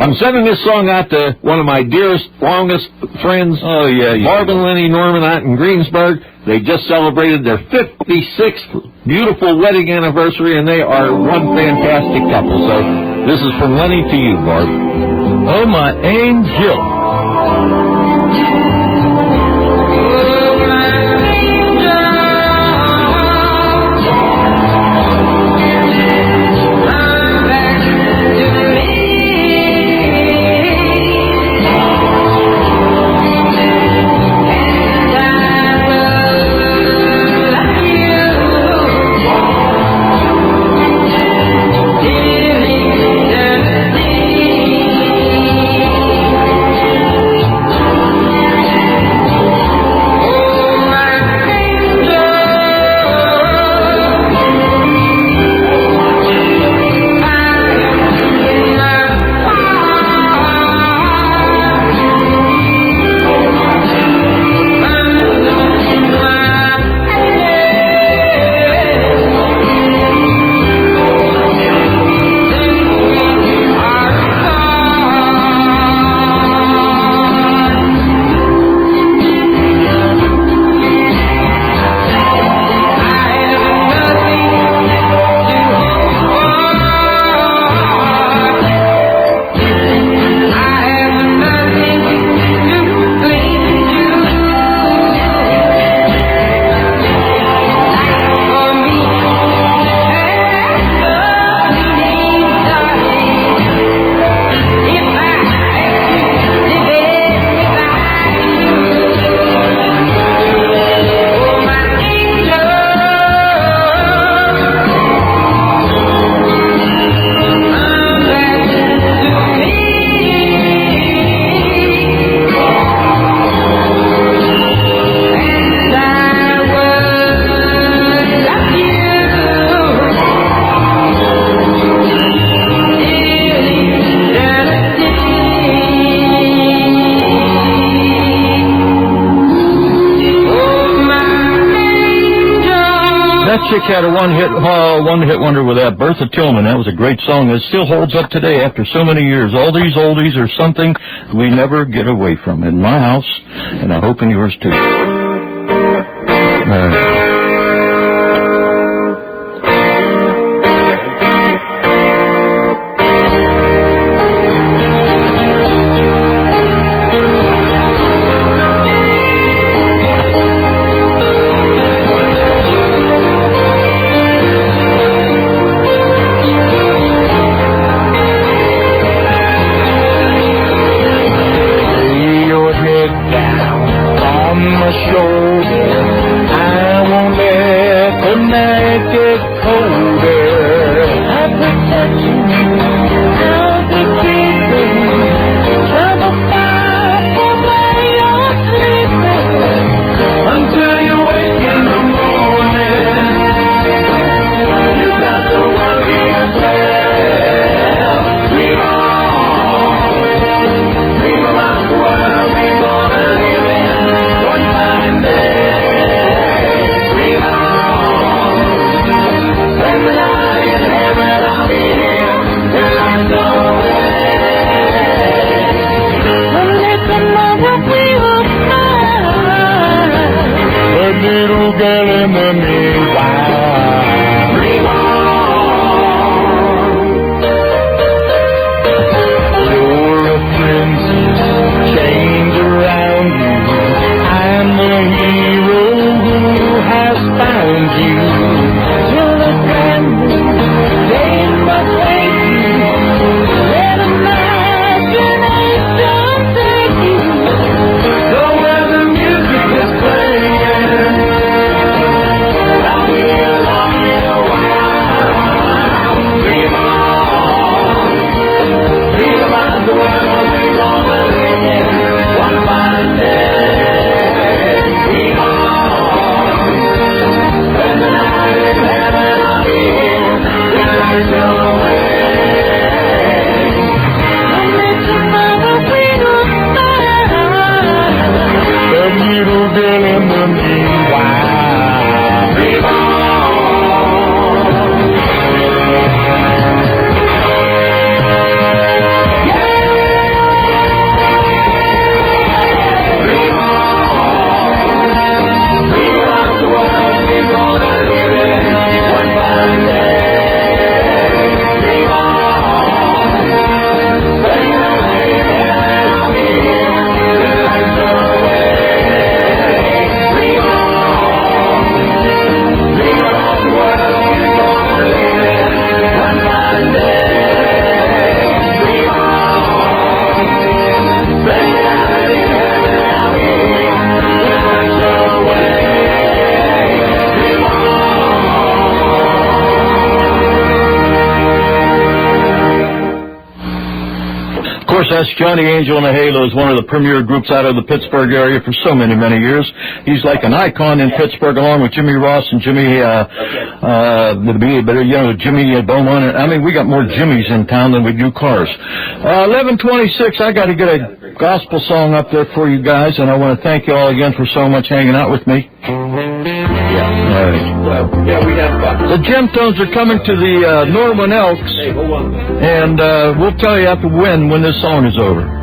I'm sending this song out to one of my dearest, longest friends. Oh, yeah. Barb and Lenny Norman out in Greensburg. They just celebrated their 56th beautiful wedding anniversary, and they are one fantastic couple. So this is from Lenny to you, Barb. Oh, my angel. That chick had a one-hit wonder with that, Bertha Tillman. That was a great song. It still holds up today after so many years. Oldies are something we never get away from. In my house, and I hope in yours too. That's Johnny Angel and the Halos, one of the premier groups out of the Pittsburgh area for so many, many years. He's like an icon in Pittsburgh, along with Jimmy Ross and Jimmy Beaumont. I mean, we got more Jimmys in town than we do cars. 11:26. I got to get a gospel song up there for you guys, and I want to thank you all again for so much hanging out with me. The Gemtones are coming to the Norman Elks, and we'll tell you after when this song is over.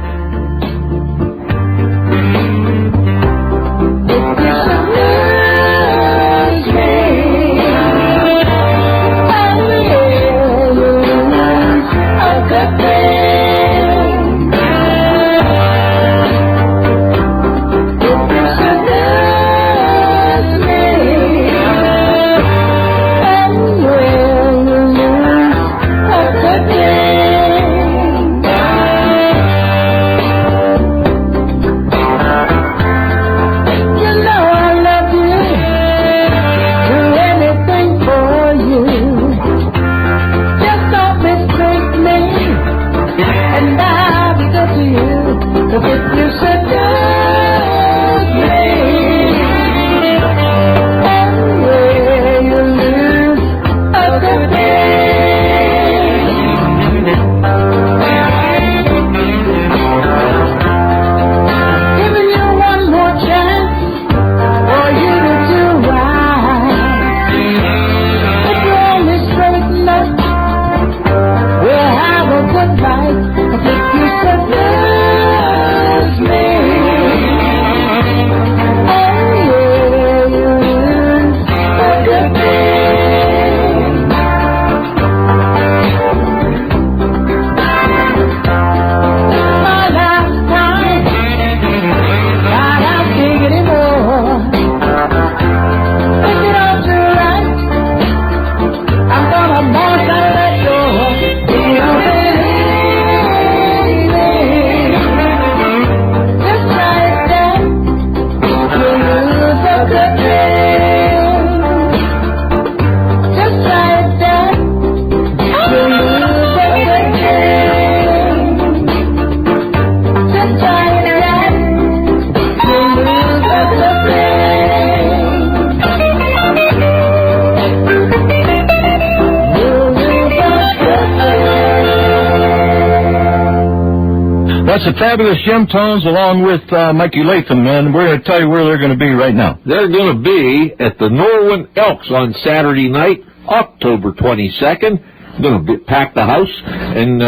That's the Fabulous Jim Tones along with Mikey Latham, and we're going to tell you where they're going to be right now. They're going to be at the Norwin Elks on Saturday night, October 22nd. Going to pack the house, and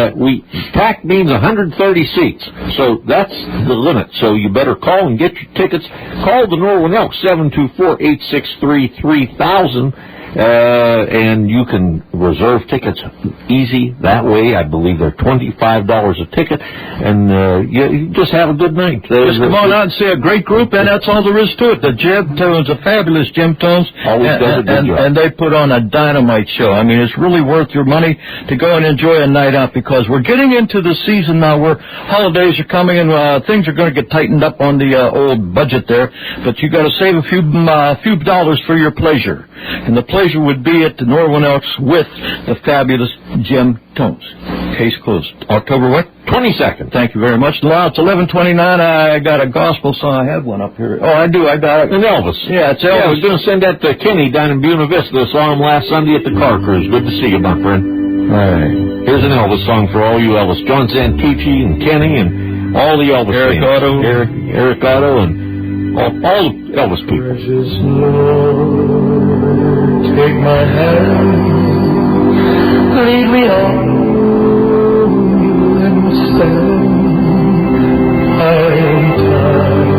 pack means 130 seats, so that's the limit. So you better call and get your tickets. Call the Norwin Elks 724-863-3000, and you can reserve tickets easy that way. I believe they're $25 a ticket, and you just have a good night. Just come on out and see a great group, and that's all there is to it. The Jim Tones, the Fabulous Jim Tones, always does a good job. And they put on a dynamite show. I mean, it's really worth your money to go and enjoy a night out, because we're getting into the season now where holidays are coming, and things are going to get tightened up on the old budget there, but you got to save a few dollars for your pleasure. And the pleasure would be at the Norwin Elks with the Fabulous Jim Tones. Case closed. October what? 22nd. Thank you very much. Now it's 11:29. I got a gospel song. I have one up here. Oh, I do. I got it. And Elvis. Yeah, it's Elvis. Yeah, I was going to send that to Kenny down in Buena Vista. Saw him last Sunday at the car cruise. Good to see you, my friend. All right. Here's an Elvis song for all you Elvis. John Santucci and Kenny and all the Elvis Eric fans. Otto. Eric Otto and all the Elvis people. Precious Lord, take my hand, lead me on, let me stand. I am tired,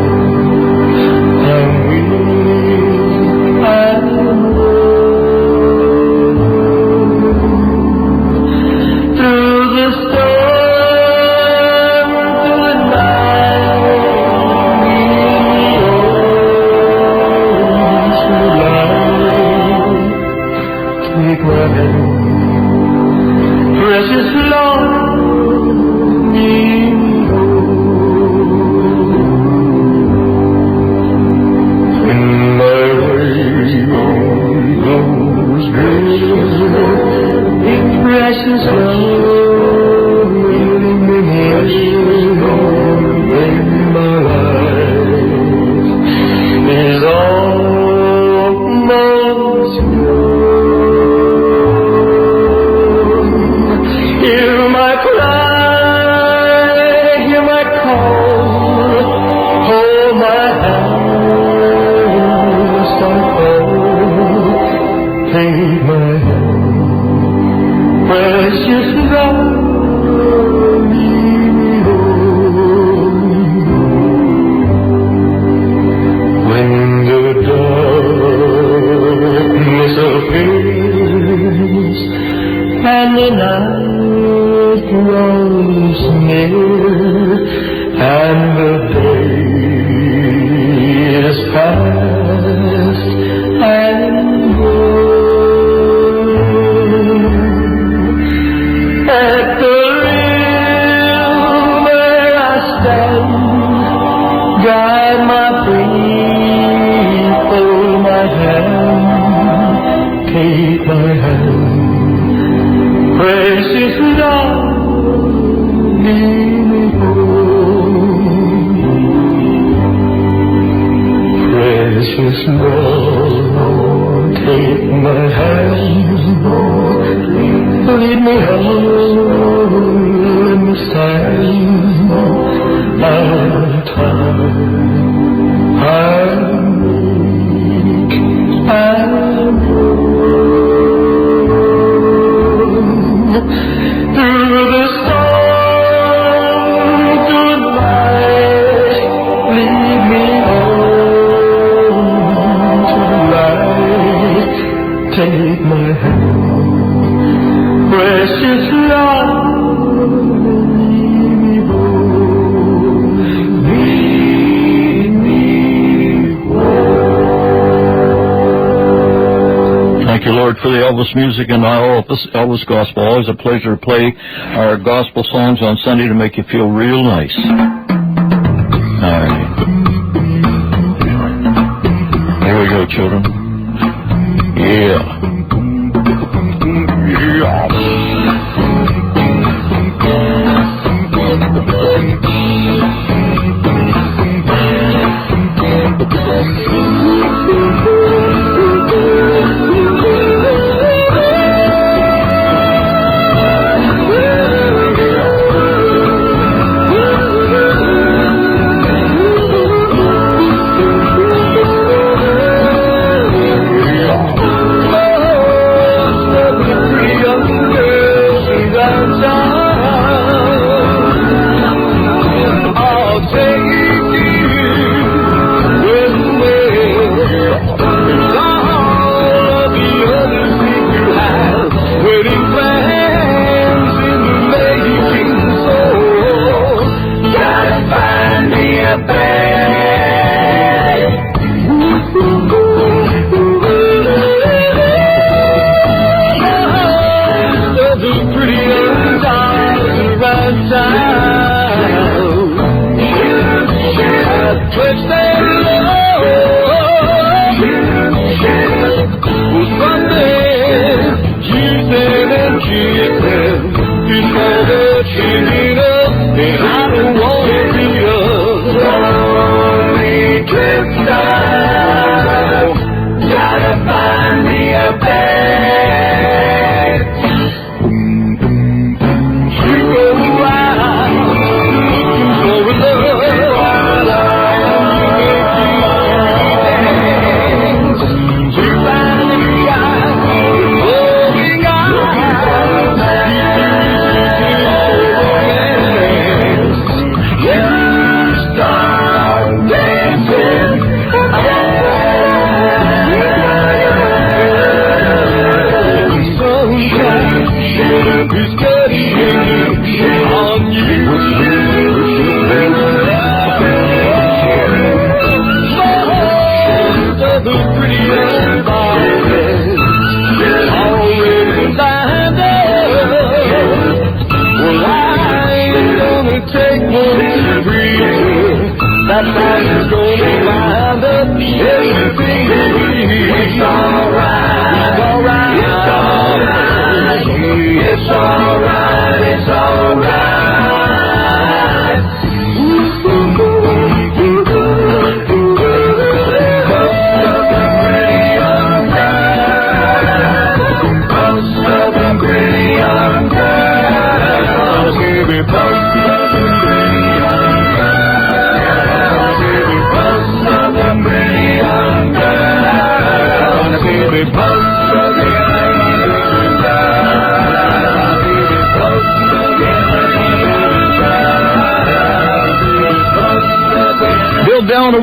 I'm weak, I'm worn. Through the storm, through the night, take my hand, precious Lord, lead me home. When my way goes dim, precious Lord, lead me home. Baby, my life is almost gone. Hear my cry, hear my call, hold my hand, stand cold, take my hand, precious Lord, lead me home. When the darkness appears and the night grows near, and the day is past and gone. At the river I stand, guide my feet, hold my hand, take my hand. Precious Lord, lead me home. Precious Lord, take my hand, lead me home, let me stand. I'm tired, I'm weak, I'm through the storm, through the night, lead me home to the light. Take my hand, precious Lord, lead me home, lead me home. Thank you, Lord, for the Elvis music and all this Elvis gospel. Always a pleasure to play our gospel songs on Sunday to make you feel real nice. All right. Here we go, children. Yeah.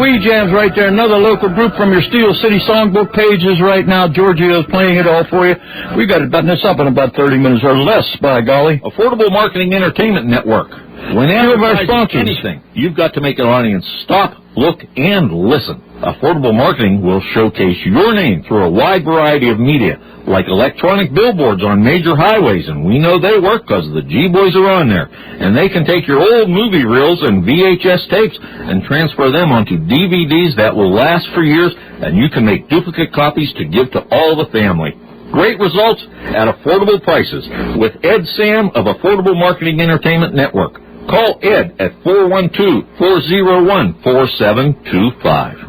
Free Jams right there. Another local group from your Steel City Songbook pages right now. Georgeo'S playing it all for you. We got to button this up in about 30 minutes or less, by golly. Affordable Marketing Entertainment Network. When advertising anything, you've got to make an audience stop, look, and listen. Affordable Marketing will showcase your name through a wide variety of media, like electronic billboards on major highways, and we know they work because the G-Boys are on there. And they can take your old movie reels and VHS tapes and transfer them onto DVDs that will last for years, and you can make duplicate copies to give to all the family. Great results at affordable prices with Ed Sam of Affordable Marketing Entertainment Network. Call Ed at 412-401-4725.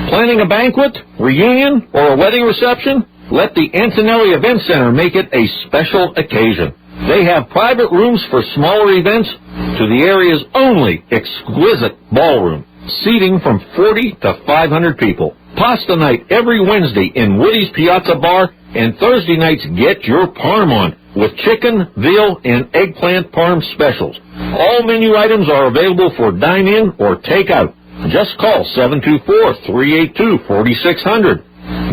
Planning a banquet, reunion, or a wedding reception? Let the Antonelli Event Center make it a special occasion. They have private rooms for smaller events to the area's only exquisite ballroom, seating from 40 to 500 people. Pasta night every Wednesday in Woody's Piazza Bar, and Thursday nights get your parm on with chicken, veal, and eggplant parm specials. All menu items are available for dine-in or take-out. Just call 724-382-4600.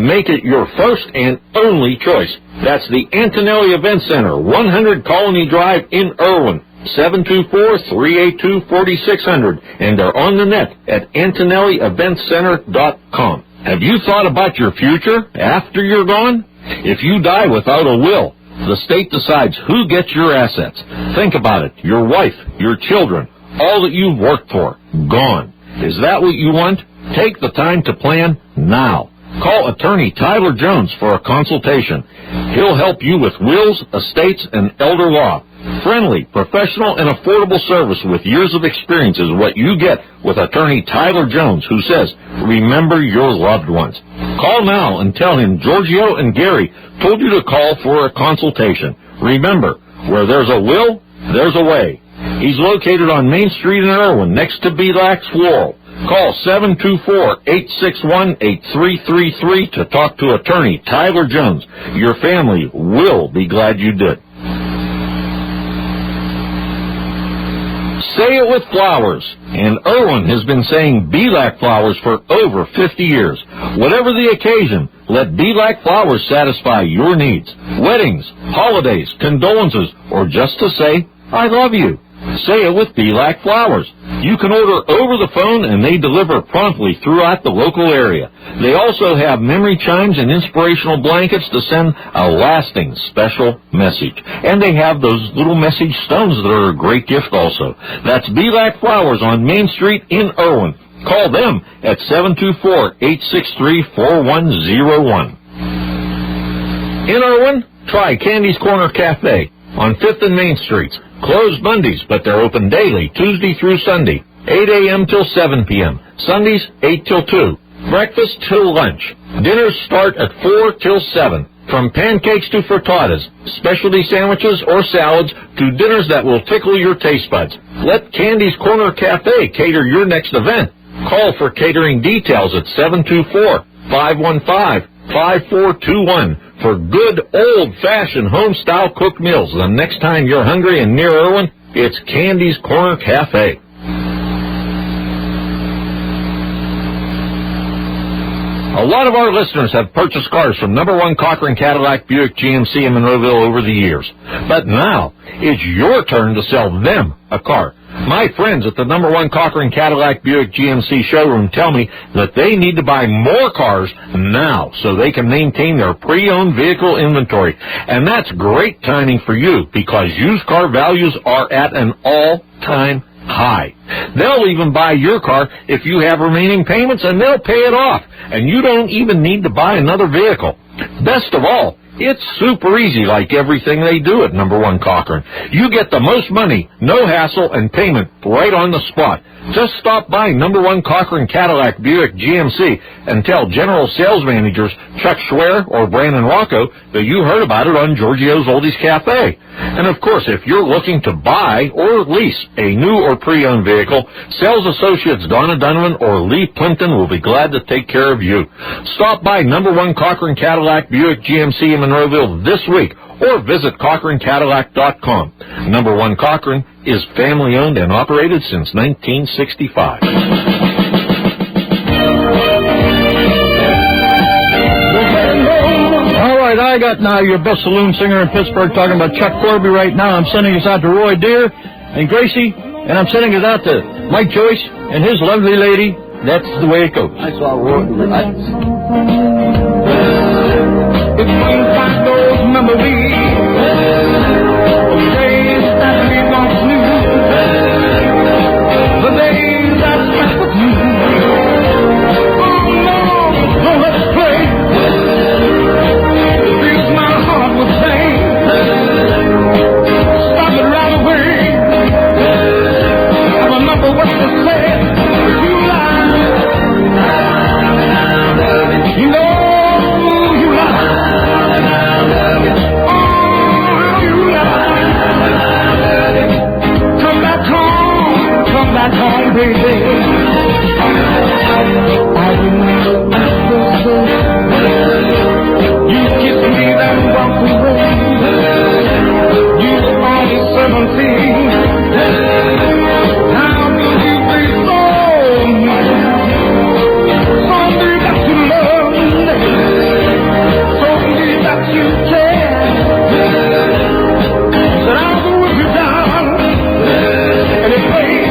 Make it your first and only choice. That's the Antonelli Event Center, 100 Colony Drive in Irwin. 724-382-4600. And they're on the net at AntonelliEventCenter.com. Have you thought about your future after you're gone? If you die without a will, the state decides who gets your assets. Think about it. Your wife, your children, all that you've worked for, gone. Is that what you want? Take the time to plan now. Call attorney Tyler Jones for a consultation. He'll help you with wills, estates, and elder law. Friendly, professional, and affordable service with years of experience is what you get with attorney Tyler Jones, who says, remember your loved ones. Call now and tell him Giorgio and Gary told you to call for a consultation. Remember, where there's a will, there's a way. He's located on Main Street in Irwin, next to Belak's Floral. Call 724-861-8333 to talk to attorney Tyler Jones. Your family will be glad you did. Say it with flowers. And Irwin has been saying Belak Flowers for over 50 years. Whatever the occasion, let Belak Flowers satisfy your needs. Weddings, holidays, condolences, or just to say, I love you. Say it with Belak Flowers. You can order over the phone and they deliver promptly throughout the local area. They also have memory chimes and inspirational blankets to send a lasting special message. And they have those little message stones that are a great gift also. That's Belak Flowers on Main Street in Irwin. Call them at 724-863-4101. In Irwin, try Candy's Corner Cafe on 5th and Main Streets. Closed Mondays, but they're open daily, Tuesday through Sunday, 8 a.m. till 7 p.m. Sundays, 8 till 2. Breakfast till lunch. Dinners start at 4 till 7. From pancakes to frittatas, specialty sandwiches or salads, to dinners that will tickle your taste buds. Let Candy's Corner Cafe cater your next event. Call for catering details at 724-515-5421 for good old-fashioned home-style cooked meals. The next time you're hungry and near Irwin, it's Candy's Corner Cafe. A lot of our listeners have purchased cars from No. 1 Cochran Cadillac Buick GMC in Monroeville over the years. But now, it's your turn to sell them a car. My friends at the No. 1 Cochran Cadillac Buick GMC showroom tell me that they need to buy more cars now so they can maintain their pre-owned vehicle inventory. And that's great timing for you because used car values are at an all-time high. They'll even buy your car if you have remaining payments, and they'll pay it off. And you don't even need to buy another vehicle. Best of all, it's super easy like everything they do at No. 1 Cochran. You get the most money, no hassle, and payment right on the spot. Just stop by No. 1 Cochran Cadillac Buick GMC and tell General Sales Managers Chuck Schwer or Brandon Rocco that you heard about it on Georgeo'S Oldies Cafe. And of course, if you're looking to buy or lease a new or pre-owned vehicle, sales associates Donna Donovan or Lee Plimpton will be glad to take care of you. Stop by No. 1 Cochran Cadillac Buick GMC in Monroeville this week or visit CochranCadillac.com. No. 1 Cochran is family-owned and operated since 1965. I got now your best saloon singer in Pittsburgh talking about Chuck Corby right now. I'm sending us out to Roy Deere and Gracie, and I'm sending us out to Mike Joyce and his lovely lady. That's the way it goes. I saw Roy. It brings back those memories of days that we once knew, the days that spent with you. Oh no, don't let's play. It fills my heart with pain. Stop it right away. I remember what you said. You lied. You know. Back home, baby. I remember you kissed me then walked away. You were only 17. How could you be so mean? Told me that you loved me. Told me that you cared. Said I'll go with you down. And it plays.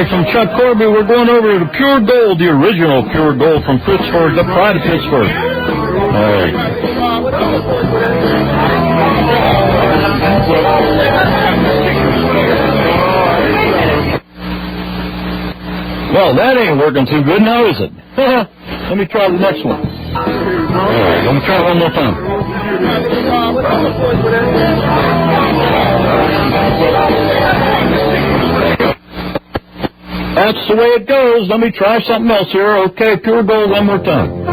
From Chuck Corby, we're going over to Pure Gold, the original Pure Gold from Pittsburgh, the pride of Pittsburgh. All right. Well, that ain't working too good now, is it? Let me try the next one. All right, let me try one more time. That's the way it goes. Let me try something else here. Okay, Pure Gold one more time.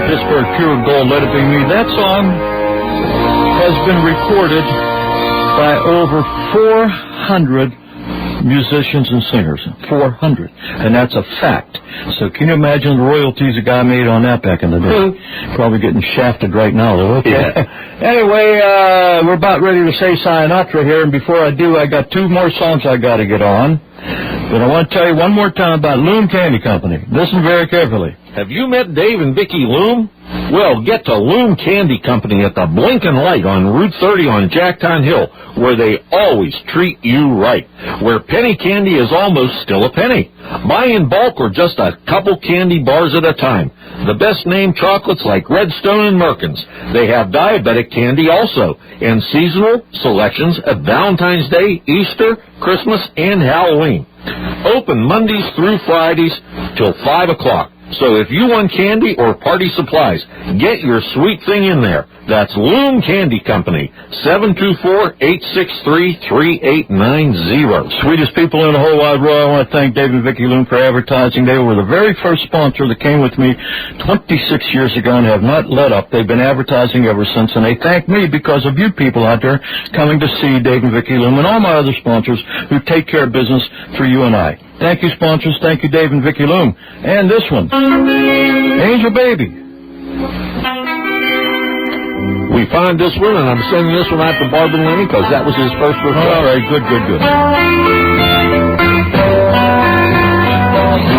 Pittsburgh Pure Gold, Let It Be Me. That song has been recorded by over 400 musicians and singers. 400. And that's a fact. So can you imagine the royalties a guy made on that back in the day? Probably getting shafted right now, though. Okay. Yeah. Anyway, we're about ready to say Sinatra here, and before I do, I got 2 more songs I got to get on. But I want to tell you one more time about Loom Candy Company. Listen very carefully. Have you met Dave and Vicki Loom? Well, get to Loom Candy Company at the Blinkin' Light on Route 30 on Jacktown Hill, where they always treat you right, where penny candy is almost still a penny. Buy in bulk or just a couple candy bars at a time. The best named chocolates like Redstone and Merkins. They have diabetic candy also, and seasonal selections at Valentine's Day, Easter, Christmas, and Halloween. Open Mondays through Fridays till 5 o'clock. So if you want candy or party supplies, get your sweet thing in there. That's Loom Candy Company, 724-863-3890. Sweetest people in the whole wide world. I want to thank Dave and Vicki Loom for advertising. They were the very first sponsor that came with me 26 years ago and have not let up. They've been advertising ever since, and they thank me because of you people out there coming to see Dave and Vicki Loom and all my other sponsors who take care of business for you and I. Thank you, sponsors. Thank you, Dave and Vicki Loom. And this one, Angel Baby. We find this one, and I'm sending this one out to Barbara Lenny because that was his first request. All right, good. But after all, I love you.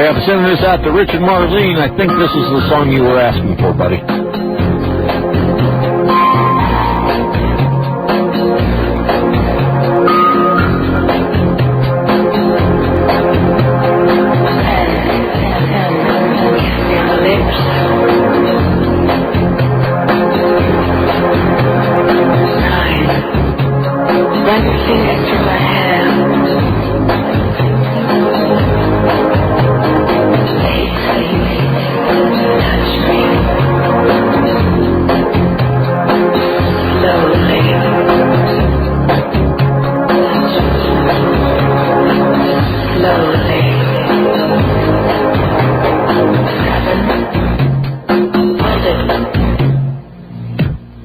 Yeah, but sending this out to Rich and Marlene. I think this is the song you were asking for, buddy.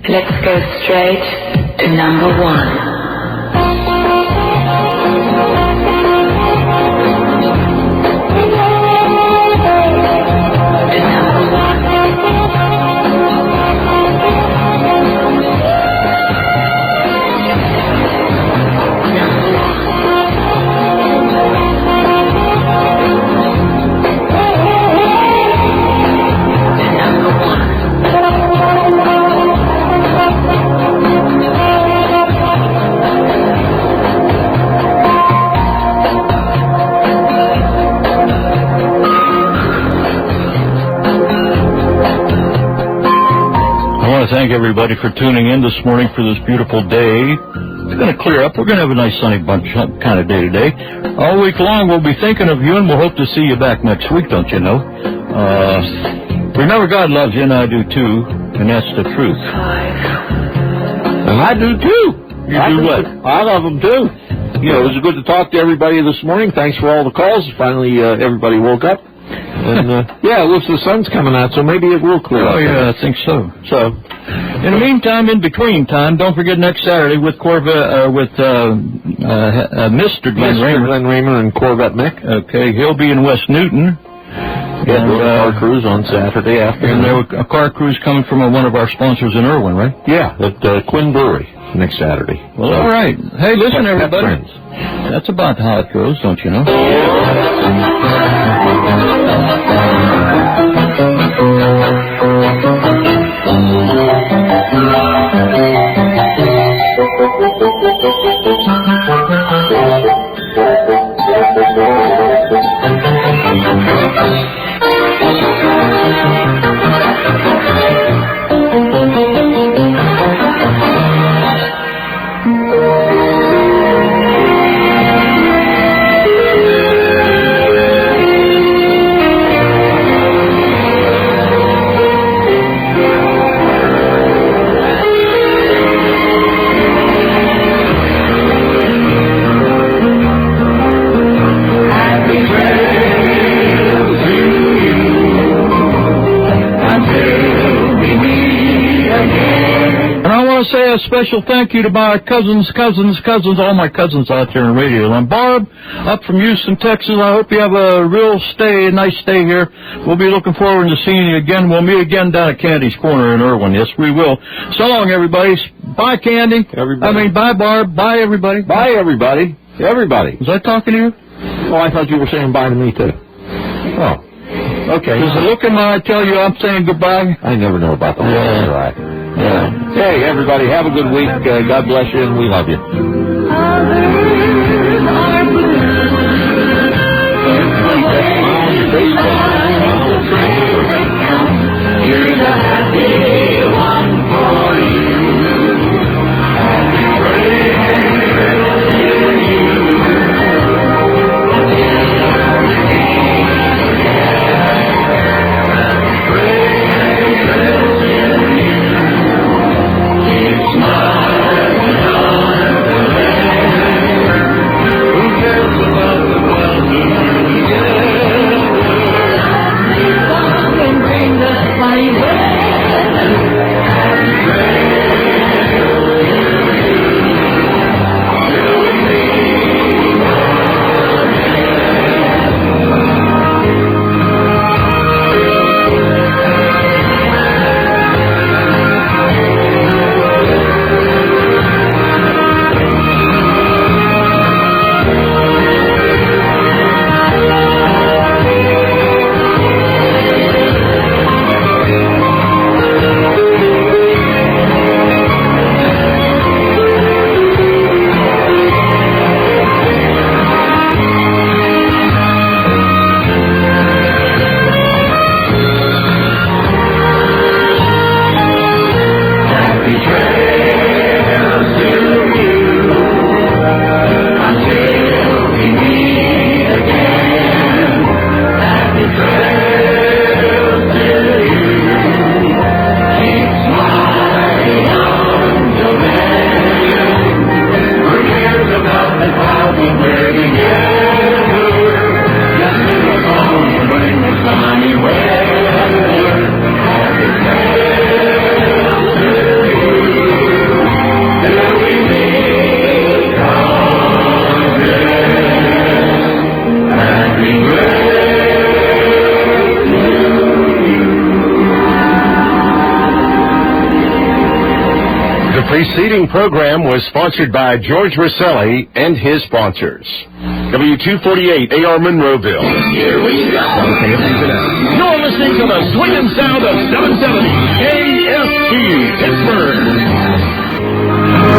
Let's go straight to number one. Thank everybody for tuning in this morning for this beautiful day. It's going to clear up. We're going to have a nice sunny bunch kind of day today. All week long we'll be thinking of you, and we'll hope to see you back next week, don't you know? Remember, God loves you, and I do too, and that's the truth. And I do too. You do what? I love them too. You know, it was good to talk to everybody this morning. Thanks for all the calls. Finally, everybody woke up. And, yeah, it looks the sun's coming out, so maybe it will clear up. Oh, yeah, I think so. So, in the meantime, in between time, don't forget next Saturday with Mr. Glenn Raymer and Corvette Mick. Okay, he'll be in West Newton. Yeah, doing a car cruise on Saturday afternoon. And there was a car cruise coming from one of our sponsors in Irwin, right? Yeah, at Quinn Brewery next Saturday. Well, all right. Hey, listen, everybody. That's about how it goes, don't you know? A special thank you to my cousins, all my cousins out there in radio land. Barb, up from Houston, Texas, I hope you have a nice stay here. We'll be looking forward to seeing you again. We'll meet again down at Candy's Corner in Irwin. Yes, we will. So long, everybody. Bye, Candy. Bye, Barb. Bye, everybody. Bye, everybody. Everybody. Was I talking to you? Oh, I thought you were saying bye to me, too. Oh, okay. Does the look in my eye tell you I'm saying goodbye? I never know about the yeah. Right. Yeah. Hey, everybody, have a good week. God bless you, and we love you. You're the happy one for you. It's not The preceding program was sponsored by George Rosselli and his sponsors. W248 AR Monroeville. Here we go. You're listening to the swinging sound of 770 KST Pittsburgh.